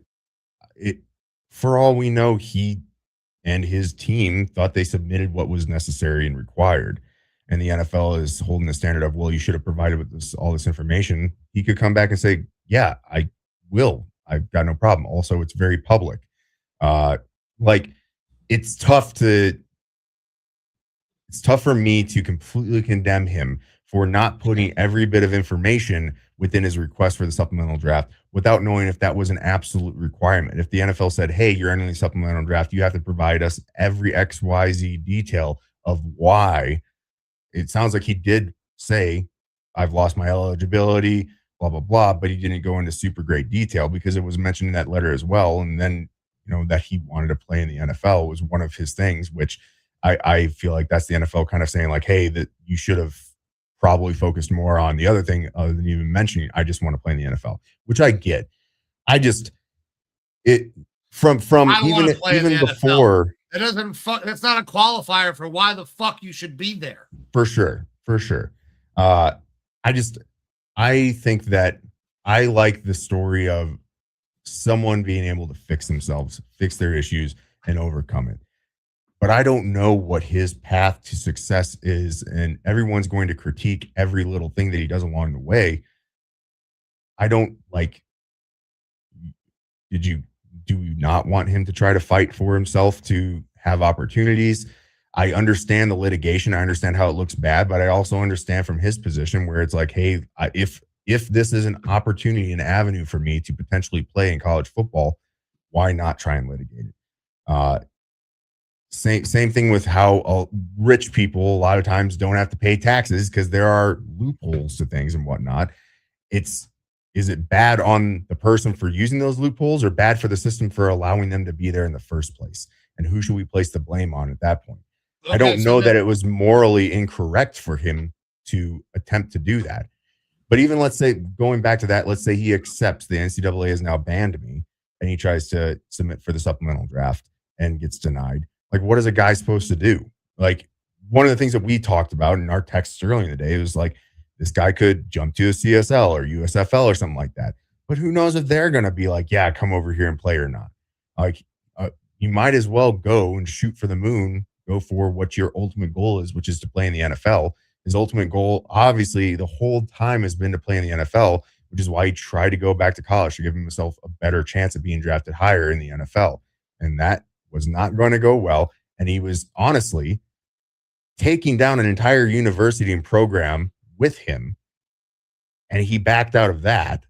it, for all we know, he and his team thought they submitted what was necessary and required. And the NFL is holding the standard of, well, you should have provided with this all this information. He could come back and say, yeah, I will. I've got no problem. Also, it's very public. Like it's tough for me to completely condemn him for not putting every bit of information within his request for the supplemental draft without knowing if that was an absolute requirement. If the NFL said, hey, you're entering the supplemental draft, you have to provide us every XYZ detail of why. It sounds like he did say, I've lost my eligibility, blah, blah, blah, but he didn't go into super great detail because it was mentioned in that letter as well. And then, that he wanted to play in the NFL was one of his things, which I feel like that's the NFL kind of saying like, hey, that you should have probably focused more on the other thing other than even mentioning, I just want to play in the NFL, which I get. I just, from even before. It doesn't. That's not a qualifier for why the fuck you should be there. For sure. I think that I like the story of someone being able to fix themselves, fix their issues, and overcome it. But I don't know what his path to success is, and everyone's going to critique every little thing that he does along the way. I don't like. Do you not want him to try to fight for himself to have opportunities? I understand the litigation. I understand how it looks bad, but I also understand from his position where it's like, hey, if this is an opportunity, an avenue for me to potentially play in college football, why not try and litigate it? Same thing with how rich people a lot of times don't have to pay taxes because there are loopholes to things and whatnot. Is it bad on the person for using those loopholes or bad for the system for allowing them to be there in the first place? And who should we place the blame on at that point? Okay, I don't know that it was morally incorrect for him to attempt to do that. But even let's say, going back to that, let's say he accepts the NCAA has now banned me and he tries to submit for the supplemental draft and gets denied. Like, what is a guy supposed to do? Like, one of the things that we talked about in our texts earlier in the day was like, this guy could jump to a CSL or USFL or something like that. But who knows if they're going to be like, yeah, come over here and play or not. Like, you might as well go and shoot for the moon, go for what your ultimate goal is, which is to play in the NFL. His ultimate goal, obviously, the whole time has been to play in the NFL, which is why he tried to go back to college to give himself a better chance of being drafted higher in the NFL. And that was not going to go well. And he was honestly taking down an entire university and program with him. And he backed out of that.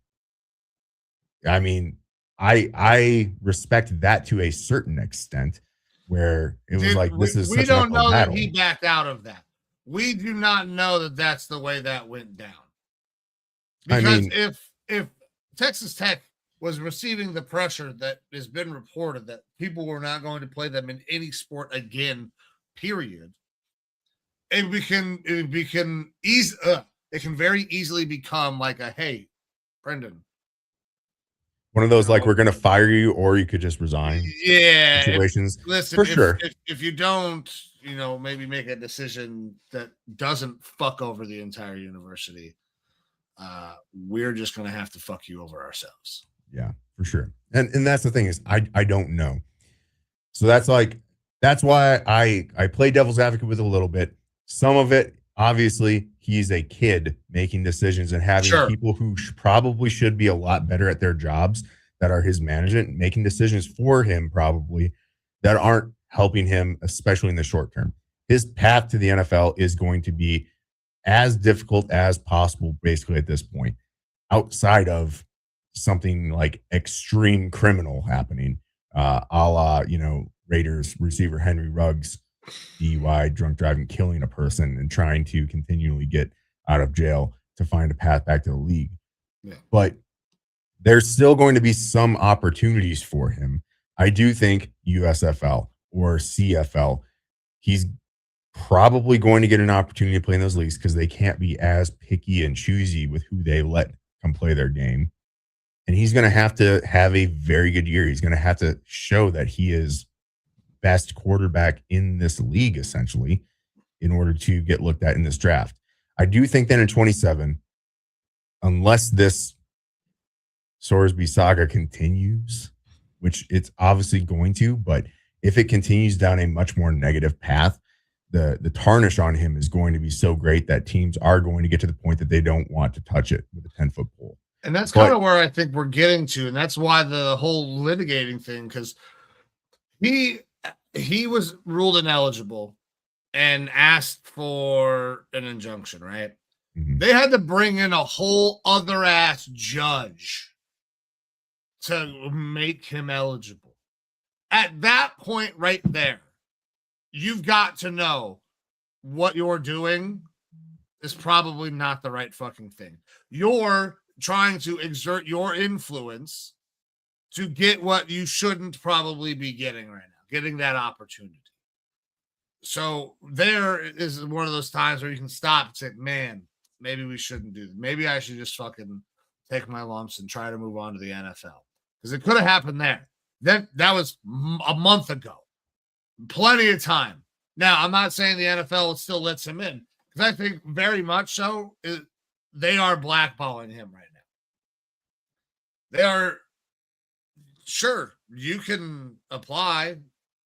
I mean, I respect that to a certain extent, where it was like, this is we don't know that he backed out of that. We do not know that that's the way that went down. Because if Texas Tech was receiving the pressure that has been reported that people were not going to play them in any sport again, period, it can very easily become like a, hey, Brendan, one of those, like, we're going to fire you or you could just resign. Yeah. Situations. For sure. If you don't, maybe make a decision that doesn't fuck over the entire university, we're just going to have to fuck you over ourselves. Yeah, for sure. And that's the thing is, I don't know. So that's why I play devil's advocate with a little bit. Some of it, obviously, he's a kid making decisions and having people who probably should be a lot better at their jobs that are his management making decisions for him probably that aren't helping him, especially in the short term. his path to the NFL is going to be as difficult as possible, basically, at this point, outside of something like extreme criminal happening, a la, Raiders receiver Henry Ruggs, DUI, drunk driving, killing a person, and trying to continually get out of jail to find a path back to the league. Yeah. But there's still going to be some opportunities for him. I do think USFL or CFL, he's probably going to get an opportunity to play in those leagues because they can't be as picky and choosy with who they let come play their game. And he's going to have a very good year. He's going to have to show that he is best quarterback in this league, essentially, in order to get looked at in this draft. I do think that in 27, unless this Sorsby saga continues, which it's obviously going to, but if it continues down a much more negative path, the tarnish on him is going to be so great that teams are going to get to the point that they don't want to touch it with a 10-foot pole. And that's kind of where I think we're getting to. And that's why the whole litigating thing, because he was ruled ineligible and asked for an injunction, right? Mm-hmm. They had to bring in a whole other ass judge to make him eligible. At that point right there, you've got to know what you're doing is probably not the right fucking thing. You're trying to exert your influence to get what you shouldn't probably be getting right now, getting that opportunity. So there is one of those times where you can stop and say, man, maybe we shouldn't do this. Maybe I should just fucking take my lumps and try to move on to the NFL. Because it could have happened there. That was a month ago. Plenty of time. Now, I'm not saying the NFL still lets him in, because I think very much so they are blackballing him right now. They are, sure, you can apply.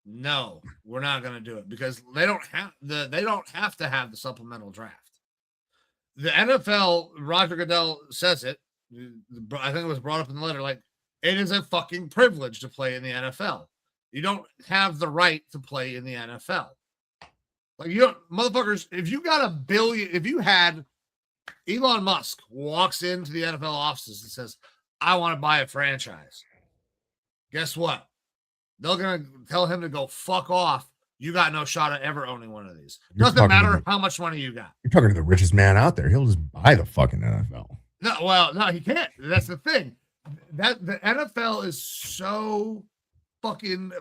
No, we're not going to do it because they don't have to have the supplemental draft. The NFL, Roger Goodell says it. I think it was brought up in the letter. Like, it is a fucking privilege to play in the NFL. You don't have the right to play in the NFL. Like, you don't, motherfuckers, if you got $1 billion, if you had Elon Musk walks into the NFL offices and says, I want to buy a franchise. Guess what? They're going to tell him to go fuck off. You got no shot at ever owning one of these. Doesn't matter how much money you got. You're talking to the richest man out there. He'll just buy the fucking NFL. No, he can't. That's the thing. That the NFL is so fucking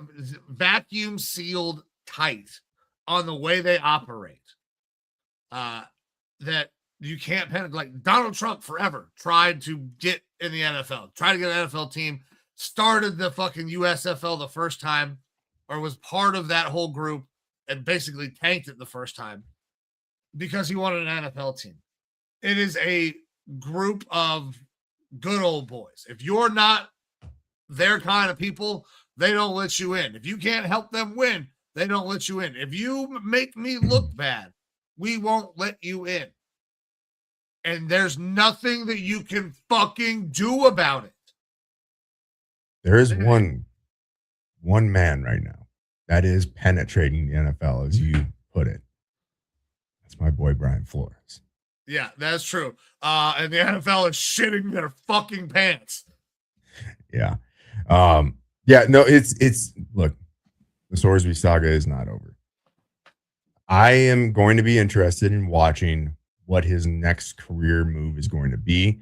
vacuum sealed tight on the way they operate that you can't panic. Like Donald Trump forever tried to get in the NFL, tried to get an NFL team, started the fucking USFL the first time, or was part of that whole group and basically tanked it the first time because he wanted an NFL team. It is a group of good old boys. If you're not their kind of people, they don't let you in. If you can't help them win, they don't let you in. If you make me look bad, we won't let you in. And there's nothing that you can fucking do about it. There is one man right now that is penetrating the NFL, as you put it. That's my boy, Brian Flores. Yeah, that's true. And the NFL is shitting their fucking pants. Yeah. It's look, the Sorsby saga is not over. I am going to be interested in watching what his next career move is going to be,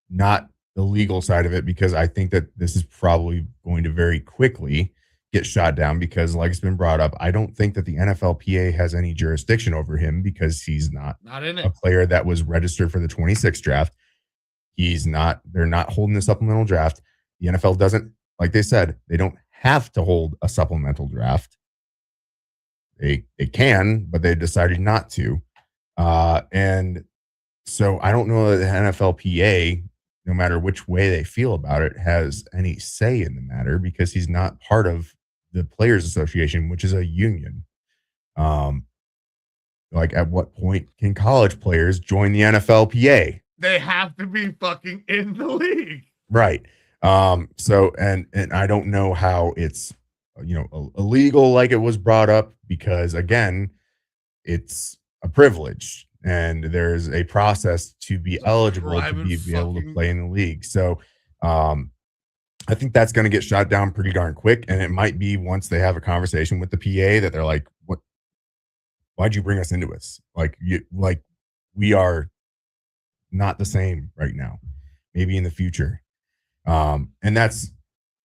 not the legal side of it, because I think that this is probably going to very quickly get shot down because, like it's been brought up, I don't think that the NFLPA has any jurisdiction over him because he's not in it. A player that was registered for the 26 draft. They're not holding the supplemental draft. The NFL doesn't, like they said, they don't have to hold a supplemental draft. They can, but they decided not to. And so I don't know that the NFLPA, no matter which way they feel about it, has any say in the matter because he's not part of the Players Association, which is a union. Like, at what point can college players join the NFLPA? They have to be fucking in the league. Right. So, and I don't know how it's, illegal like it was brought up because, again, it's a privilege, and there's a process to be eligible to be able to play in the league. So I think that's going to get shot down pretty darn quick. And it might be once they have a conversation with the PA that they're like, why'd you bring us into this? Like we are not the same right now, maybe in the future. And that's,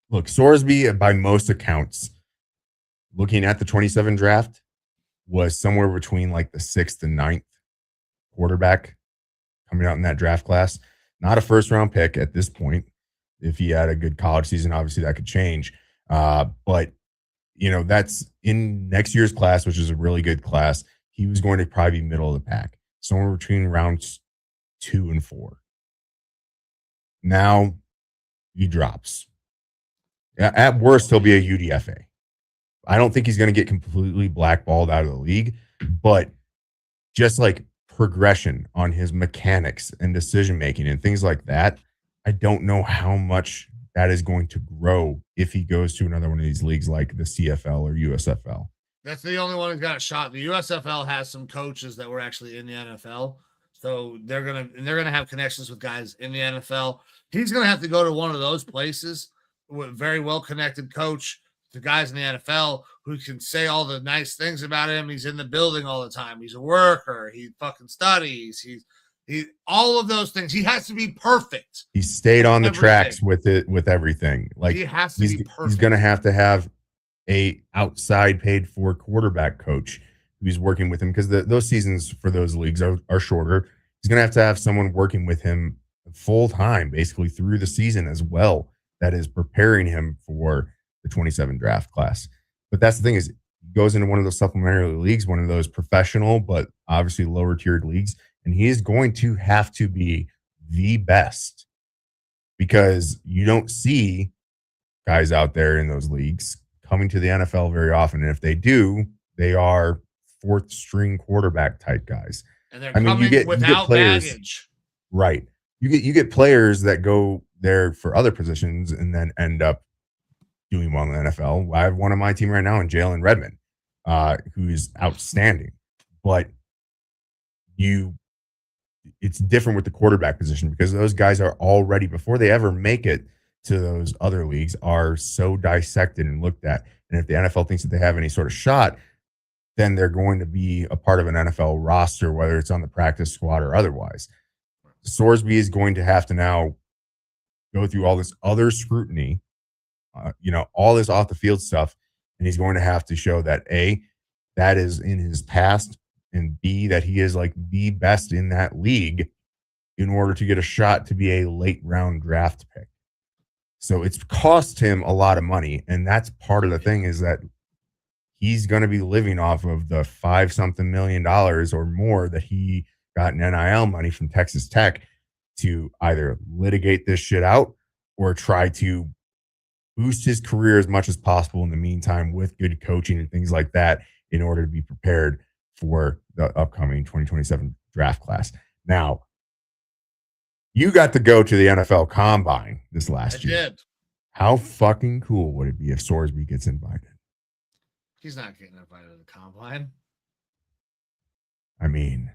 look, Sorsby, by most accounts, looking at the 27 draft, was somewhere between like the 6th and 9th quarterback coming out in that draft class. Not a first round pick at this point. If he had a good college season, obviously that could change. But, that's in next year's class, which is a really good class. He was going to probably be middle of the pack, somewhere between rounds 2 and 4. Now he drops. At worst, he'll be a UDFA. I don't think he's going to get completely blackballed out of the league, but just like progression on his mechanics and decision making and things like that, I don't know how much that is going to grow if he goes to another one of these leagues like the CFL or USFL. That's the only one who's got a shot. The USFL has some coaches that were actually in the NFL, so they're gonna have connections with guys in the NFL. He's gonna have to go to one of those places with a very well connected coach to guys in the NFL who can say all the nice things about him. He's in the building all the time. He's a worker. He fucking studies. He all of those things. He has to be perfect. He stayed on the tracks with everything. Like he has to be perfect. He's gonna have to have a outside paid for quarterback coach who's working with him, because those seasons for those leagues are shorter. He's gonna have to have someone working with him full time, basically through the season as well, that is preparing him for the 27 draft class. But that's the thing, is he goes into one of those supplementary leagues, one of those professional but obviously lower tiered leagues, and he is going to have to be the best, because you don't see guys out there in those leagues coming to the NFL very often. And if they do, they are 4th string quarterback type guys. And they're coming without baggage. Right. You get players that go there for other positions and then end up doing well in the NFL. I have one on my team right now in Jalen Redmond, who is outstanding. But it's different with the quarterback position, because those guys are already, before they ever make it to those other leagues, are so dissected and looked at. And if the NFL thinks that they have any sort of shot, then they're going to be a part of an NFL roster, whether it's on the practice squad or otherwise. Sorsby is going to have to now go through all this other scrutiny, all this off the field stuff. And he's going to have to show that A, that is in his past, and B, that he is like the best in that league in order to get a shot to be a late round draft pick. So it's cost him a lot of money. And that's part of the thing, is that he's going to be living off of the $5-something million or more that he got in NIL money from Texas Tech to either litigate this shit out or try to boost his career as much as possible in the meantime with good coaching and things like that, in order to be prepared for the upcoming 2027 draft class. Now, you got to go to the NFL Combine this last year. Did. How fucking cool would it be if Sorsby gets invited? He's not getting invited to the Combine. I mean,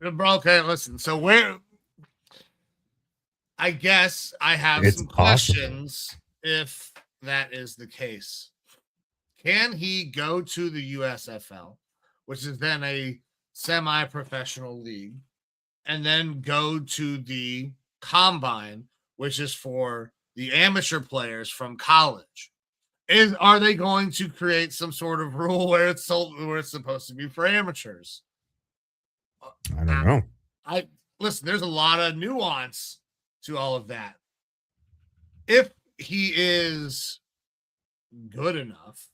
bro, okay, listen. So I guess I have some questions if that is the case. Can he go to the USFL, which is then a semi-professional league, and then go to the Combine, which is for the amateur players from college? Are they going to create some sort of rule where it's supposed to be for amateurs? I don't know. Listen, there's a lot of nuance to all of that. If he is good enough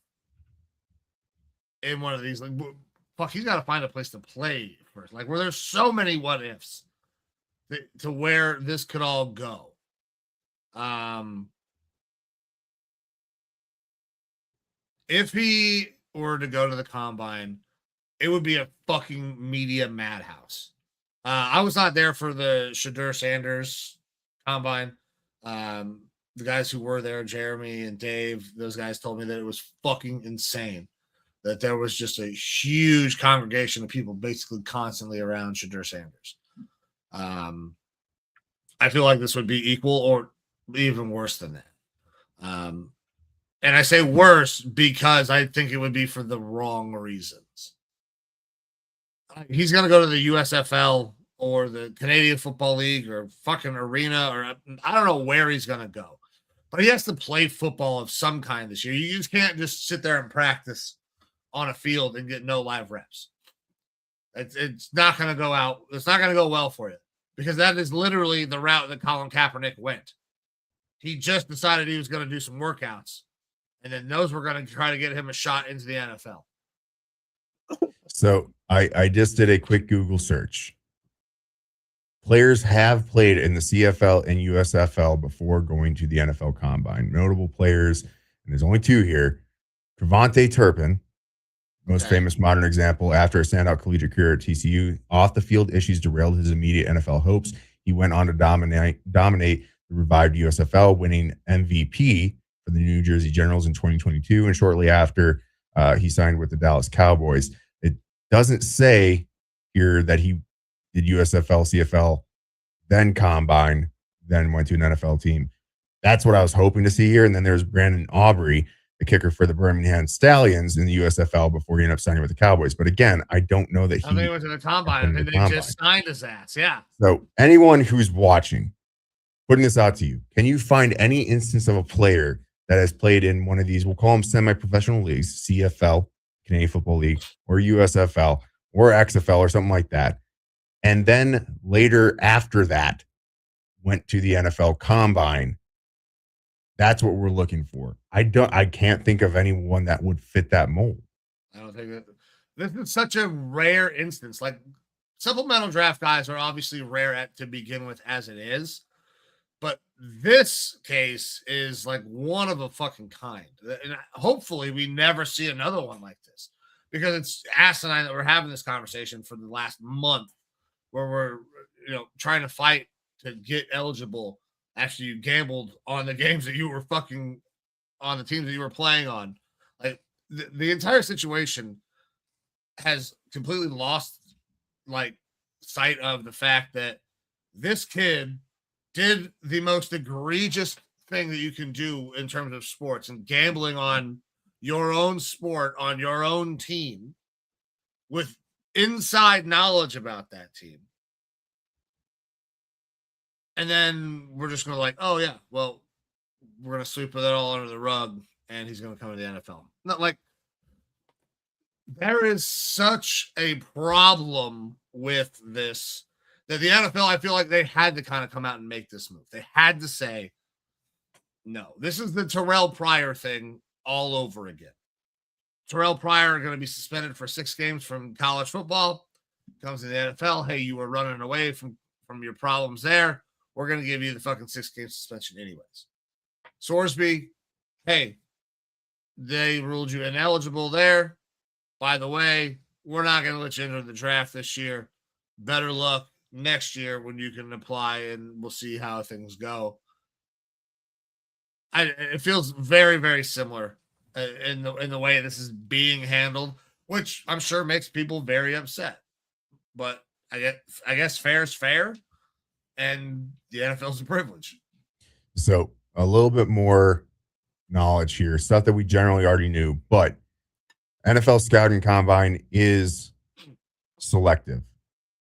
in one of these, he's got to find a place to play first. Like, where there's so many what ifs to where this could all go. If he were to go to the Combine, it would be a fucking media madhouse. I was not there for the Shadur Sanders Combine. The guys who were there, Jeremy and Dave, those guys told me that it was fucking insane. that there was just a huge congregation of people basically constantly around Shadur Sanders. I feel like this would be equal or even worse than that. And I say worse because I think it would be for the wrong reasons. He's going to go to the USFL or the Canadian Football League or fucking arena, or I don't know where he's going to go. But he has to play football of some kind this year. You just can't just sit there and practice on a field and get no live reps. It's not going to go out. It's not going to go well for you, because that is literally the route that Colin Kaepernick went. He just decided he was going to do some workouts, and then those were going to try to get him a shot into the NFL. So I just did a quick Google search. Players have played in the CFL and USFL before going to the NFL Combine. Notable players, and there's only two here. Trevontae Turpin, most famous modern example, after a standout collegiate career at TCU. Off-the-field issues derailed his immediate NFL hopes. He went on to dominate the revived USFL, winning MVP for the New Jersey Generals in 2022, and shortly after, he signed with the Dallas Cowboys. It doesn't say here that he did USFL, CFL, then Combine, then went to an NFL team. That's what I was hoping to see here. And then there's Brandon Aubrey, the kicker for the Birmingham Stallions in the USFL, before he ended up signing with the Cowboys. But again, I don't know that he went to the Combine and they just signed his ass. Yeah. So anyone who's watching, putting this out to you, can you find any instance of a player that has played in one of these, we'll call them semi-professional leagues, CFL, Canadian Football League, or USFL, or XFL, or something like that, and then later after that went to the NFL Combine? That's what we're looking for. I can't think of anyone that would fit that mold. I don't think that this is such a rare instance. Like, supplemental draft guys are obviously rare to begin with as it is, but this case is like one of a fucking kind. And hopefully we never see another one like this, because it's asinine that we're having this conversation for the last month, where we're, trying to fight to get eligible after you gambled on the games that you were fucking on, the teams that you were playing on. Like, the entire situation has completely lost sight of the fact that this kid did the most egregious thing that you can do in terms of sports, and gambling on your own sport, on your own team, with inside knowledge about that team. And then we're just going to oh yeah, well, we're going to sweep it all under the rug and he's going to come to the NFL. Not like, there is such a problem with this that the NFL, I feel like they had to kind of come out and make this move. They had to say, no, this is the Terrell Pryor thing all over again. Terrell Pryor going to be suspended for 6 games from college football. Comes to the NFL. Hey, you were running away from your problems there. We're going to give you the fucking 6-game suspension anyways. Sorsby, hey, they ruled you ineligible there. By the way, we're not going to let you enter the draft this year. Better luck next year when you can apply, and we'll see how things go. It feels very, very similar in the way this is being handled, which I'm sure makes people very upset. But I guess fair is fair, and the NFL is a privilege. So a little bit more knowledge here, stuff that we generally already knew, but NFL Scouting Combine is selective.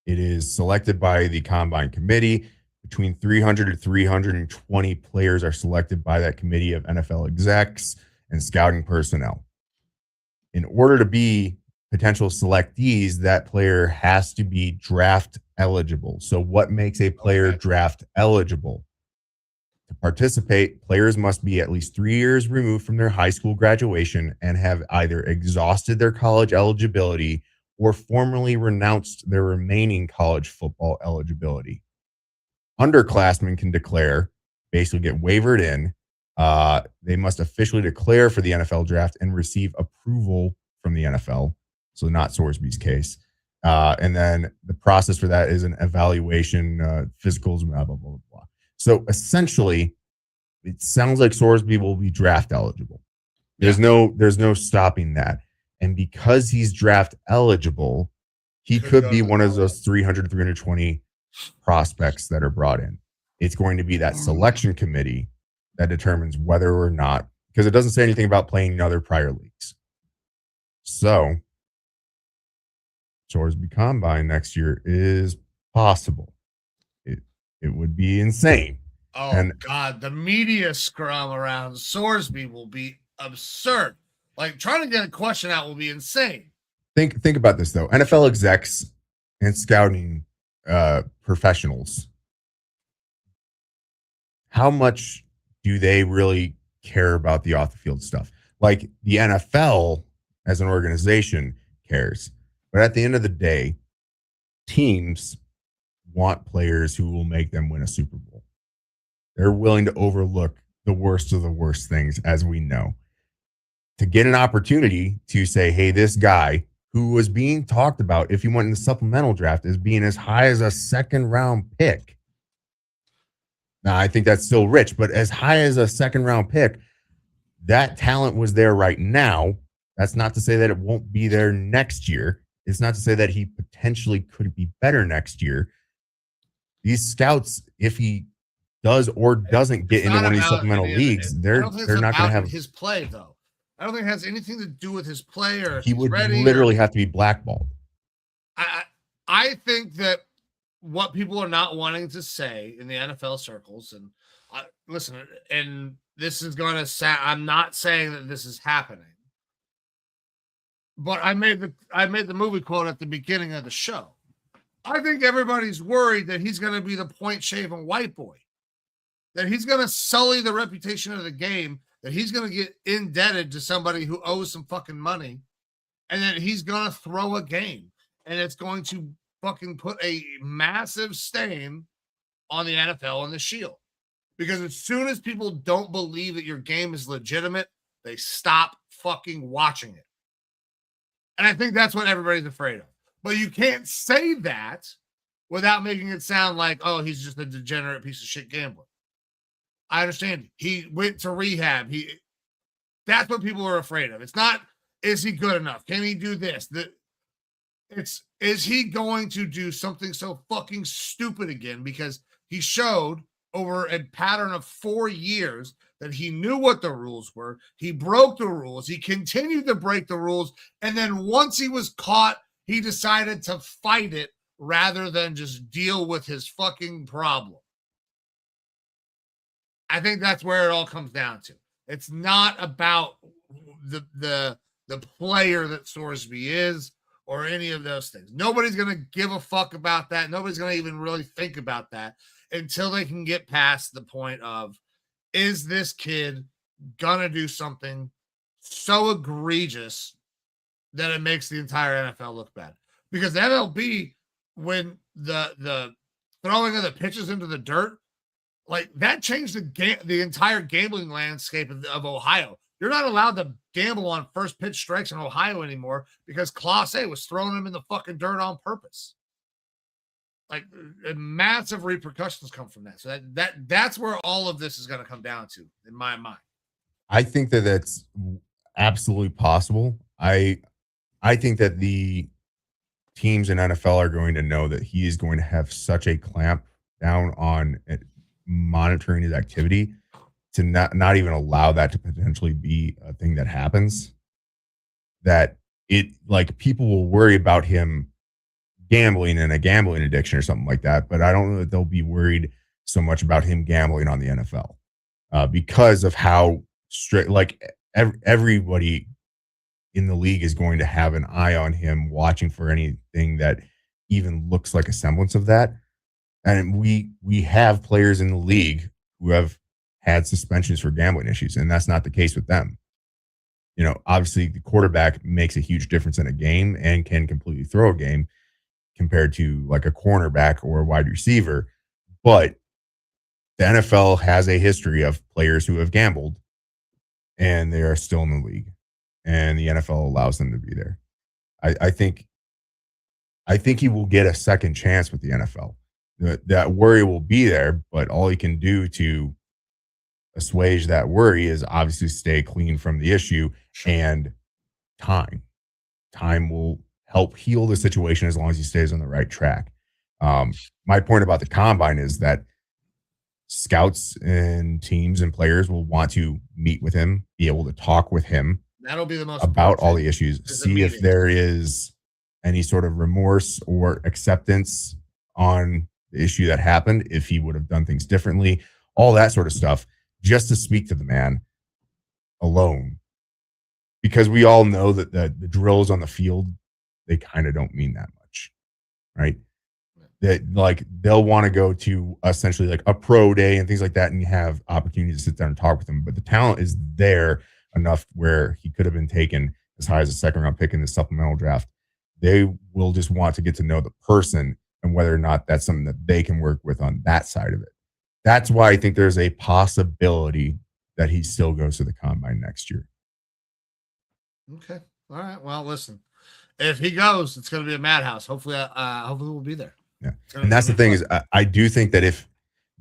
It is selected by the Combine Committee. Between 300 to 320 players are selected by that committee of NFL execs and scouting personnel. In order to be potential selectees, that player has to be draft eligible. So what makes a player draft eligible? To participate, players must be at least 3 years removed from their high school graduation and have either exhausted their college eligibility or formally renounced their remaining college football eligibility. Underclassmen can declare, basically get wavered in. They must officially declare for the NFL draft and receive approval from the NFL. So not Sorsby's case. And then the process for that is an evaluation, physicals, blah, blah, blah, blah. So essentially, it sounds like Sorsby will be draft eligible. There's no stopping that. And because he's draft eligible, he could be one of those 300, 320 prospects that are brought in. It's going to be that selection committee that determines whether or not, because it doesn't say anything about playing in other prior leagues. So, Sorsby Combine next year is possible. It would be insane. Oh, and God, the media scrum around Sorsby will be absurd. Like, trying to get a question out will be insane. Think about this, though. NFL execs and scouting professionals, how much do they really care about the off-the-field stuff? Like, the NFL as an organization cares. But at the end of the day, teams want players who will make them win a Super Bowl. They're willing to overlook the worst of the worst things, as we know, to get an opportunity to say, hey, this guy who was being talked about if he went in the supplemental draft as being as high as a second-round pick. Now, I think that's still rich, but as high as a second-round pick, that talent was there right now. That's not to say that it won't be there next year. It's not to say that he potentially could be better next year. These scouts, if he does or doesn't get into one of these supplemental leagues, they're not going to have his play, though. I don't think it has anything to do with his play, or he would literally have to be blackballed. I think that what people are not wanting to say in the NFL circles, and listen, and this is going to sound, I'm not saying that this is happening, but I made the movie quote at the beginning of the show. I think everybody's worried that he's going to be the point-shaving white boy, that he's going to sully the reputation of the game, that he's going to get indebted to somebody who owes some fucking money, and that he's going to throw a game, and it's going to fucking put a massive stain on the NFL and the Shield. Because as soon as people don't believe that your game is legitimate, they stop fucking watching it. And I think that's what everybody's afraid of. But you can't say that without making it sound like, oh, he's just a degenerate piece of shit gambler. I understand. He went to rehab. That's what people are afraid of. It's not, is he good enough? Can he do this? Is he going to do something so fucking stupid again? Because he showed over a pattern of 4 years that he knew what the rules were. He broke the rules. He continued to break the rules. And then once he was caught, he decided to fight it rather than just deal with his fucking problem. I think that's where it all comes down to. It's not about the player that Sorsby is or any of those things. Nobody's going to give a fuck about that. Nobody's going to even really think about that until they can get past the point of, is this kid going to do something so egregious that it makes the entire NFL look bad? Because the MLB, when the throwing of the pitches into the dirt, like that changed the entire gambling landscape of Ohio. You're not allowed to gamble on first pitch strikes in Ohio anymore because Class A was throwing them in the fucking dirt on purpose. Like massive repercussions come from that. So that's where all of this is going to come down to, in my mind. I think that that's absolutely possible. I think that the teams in NFL are going to know that he is going to have such a clamp down on it, monitoring his activity, to not even allow that to potentially be a thing that happens, that it, like, people will worry about him gambling and a gambling addiction or something like that, but I don't know that they'll be worried so much about him gambling on the NFL because of how strict, like everybody in the league is going to have an eye on him, watching for anything that even looks like a semblance of that. And we have players in the league who have had suspensions for gambling issues, and that's not the case with them. You know, obviously the quarterback makes a huge difference in a game and can completely throw a game compared to like a cornerback or a wide receiver. But the NFL has a history of players who have gambled and they are still in the league, and the NFL allows them to be there. I think he will get a second chance with the NFL. That worry will be there, but all he can do to assuage that worry is obviously stay clean from the issue and time. time will help heal the situation as long as he stays on the right track. My point about the combine is that scouts and teams and players will want to meet with him, be able to talk with him. That'll be the most about all the issues, see if there is any sort of remorse or acceptance on the issue that happened, if he would have done things differently, all that sort of stuff, just to speak to the man alone. Because we all know that the drills on the field, they kind of don't mean that much, right? That like they'll want to go to essentially like a pro day and things like that, and you have opportunity to sit down and talk with them. But the talent is there enough where he could have been taken as high as a second round pick in the supplemental draft. They will just want to get to know the person and whether or not that's something that they can work with on that side of it. That's why I think there's a possibility that he still goes to the combine next year. Okay. All right. Well, listen, if he goes, it's going to be a madhouse. Hopefully we'll be there. Yeah. And that's the thing is I do think that if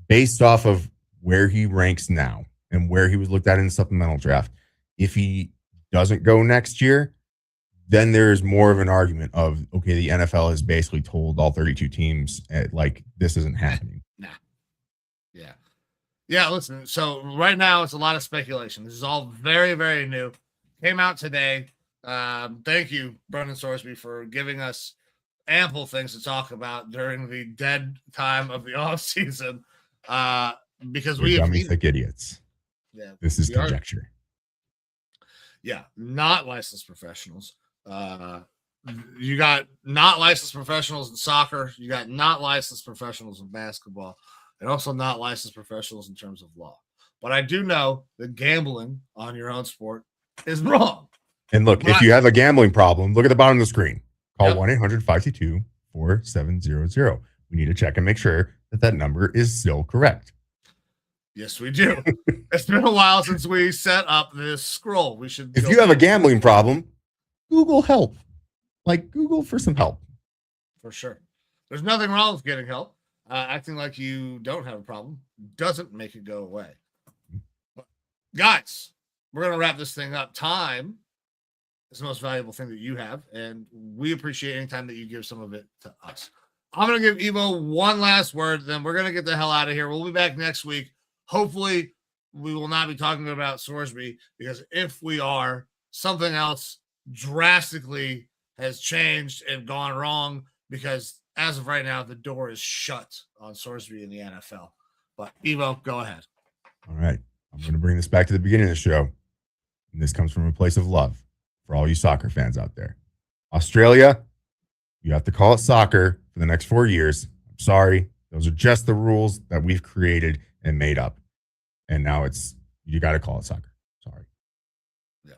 based off of where he ranks now and where he was looked at in the supplemental draft, if he doesn't go next year, then there's more of an argument of, okay, the NFL has basically told all 32 teams, like, this isn't happening. Nah. Yeah. Yeah, listen, so right now it's a lot of speculation. This is all very, very new. Came out today. Thank you, Brendan Sorsby, for giving us ample things to talk about during the dead time of the offseason. Because we dummy thick idiots. Yeah. This is conjecture. Yeah, not licensed professionals. You got not licensed professionals in soccer. You got not licensed professionals in basketball, and also not licensed professionals in terms of law. But I do know that gambling on your own sport is wrong. And look, if you have a gambling problem, look at the bottom of the screen. Call 1-800-522-4700. We need to check and make sure that that number is still correct. Yes, we do. It's been a while since we set up this scroll. We should. If you have a gambling problem, Google help. Like Google for some help. For sure. There's nothing wrong with getting help. Acting like you don't have a problem doesn't make it go away. But guys, we're going to wrap this thing up. Time is the most valuable thing that you have, and we appreciate any time that you give some of it to us. I'm going to give Evo one last word, then we're going to get the hell out of here. We'll be back next week. Hopefully, we will not be talking about Sorsby, because if we are, something else drastically has changed and gone wrong, because as of right now, the door is shut on Sorsby in the NFL. But Evo, go ahead. All right. I'm going to bring this back to the beginning of the show. And this comes from a place of love for all you soccer fans out there. Australia, you have to call it soccer for the next 4 years. I'm sorry. Those are just the rules that we've created and made up. And now you got to call it soccer. Sorry. Yeah.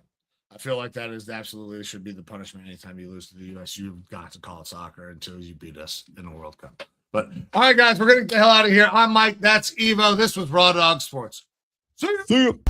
I feel like that is absolutely should be the punishment anytime you lose to the U.S. You've got to call it soccer until you beat us in the World Cup. But all right, guys, we're going to get the hell out of here. I'm Mike. That's Evo. This was Raw Dog Sports. See you.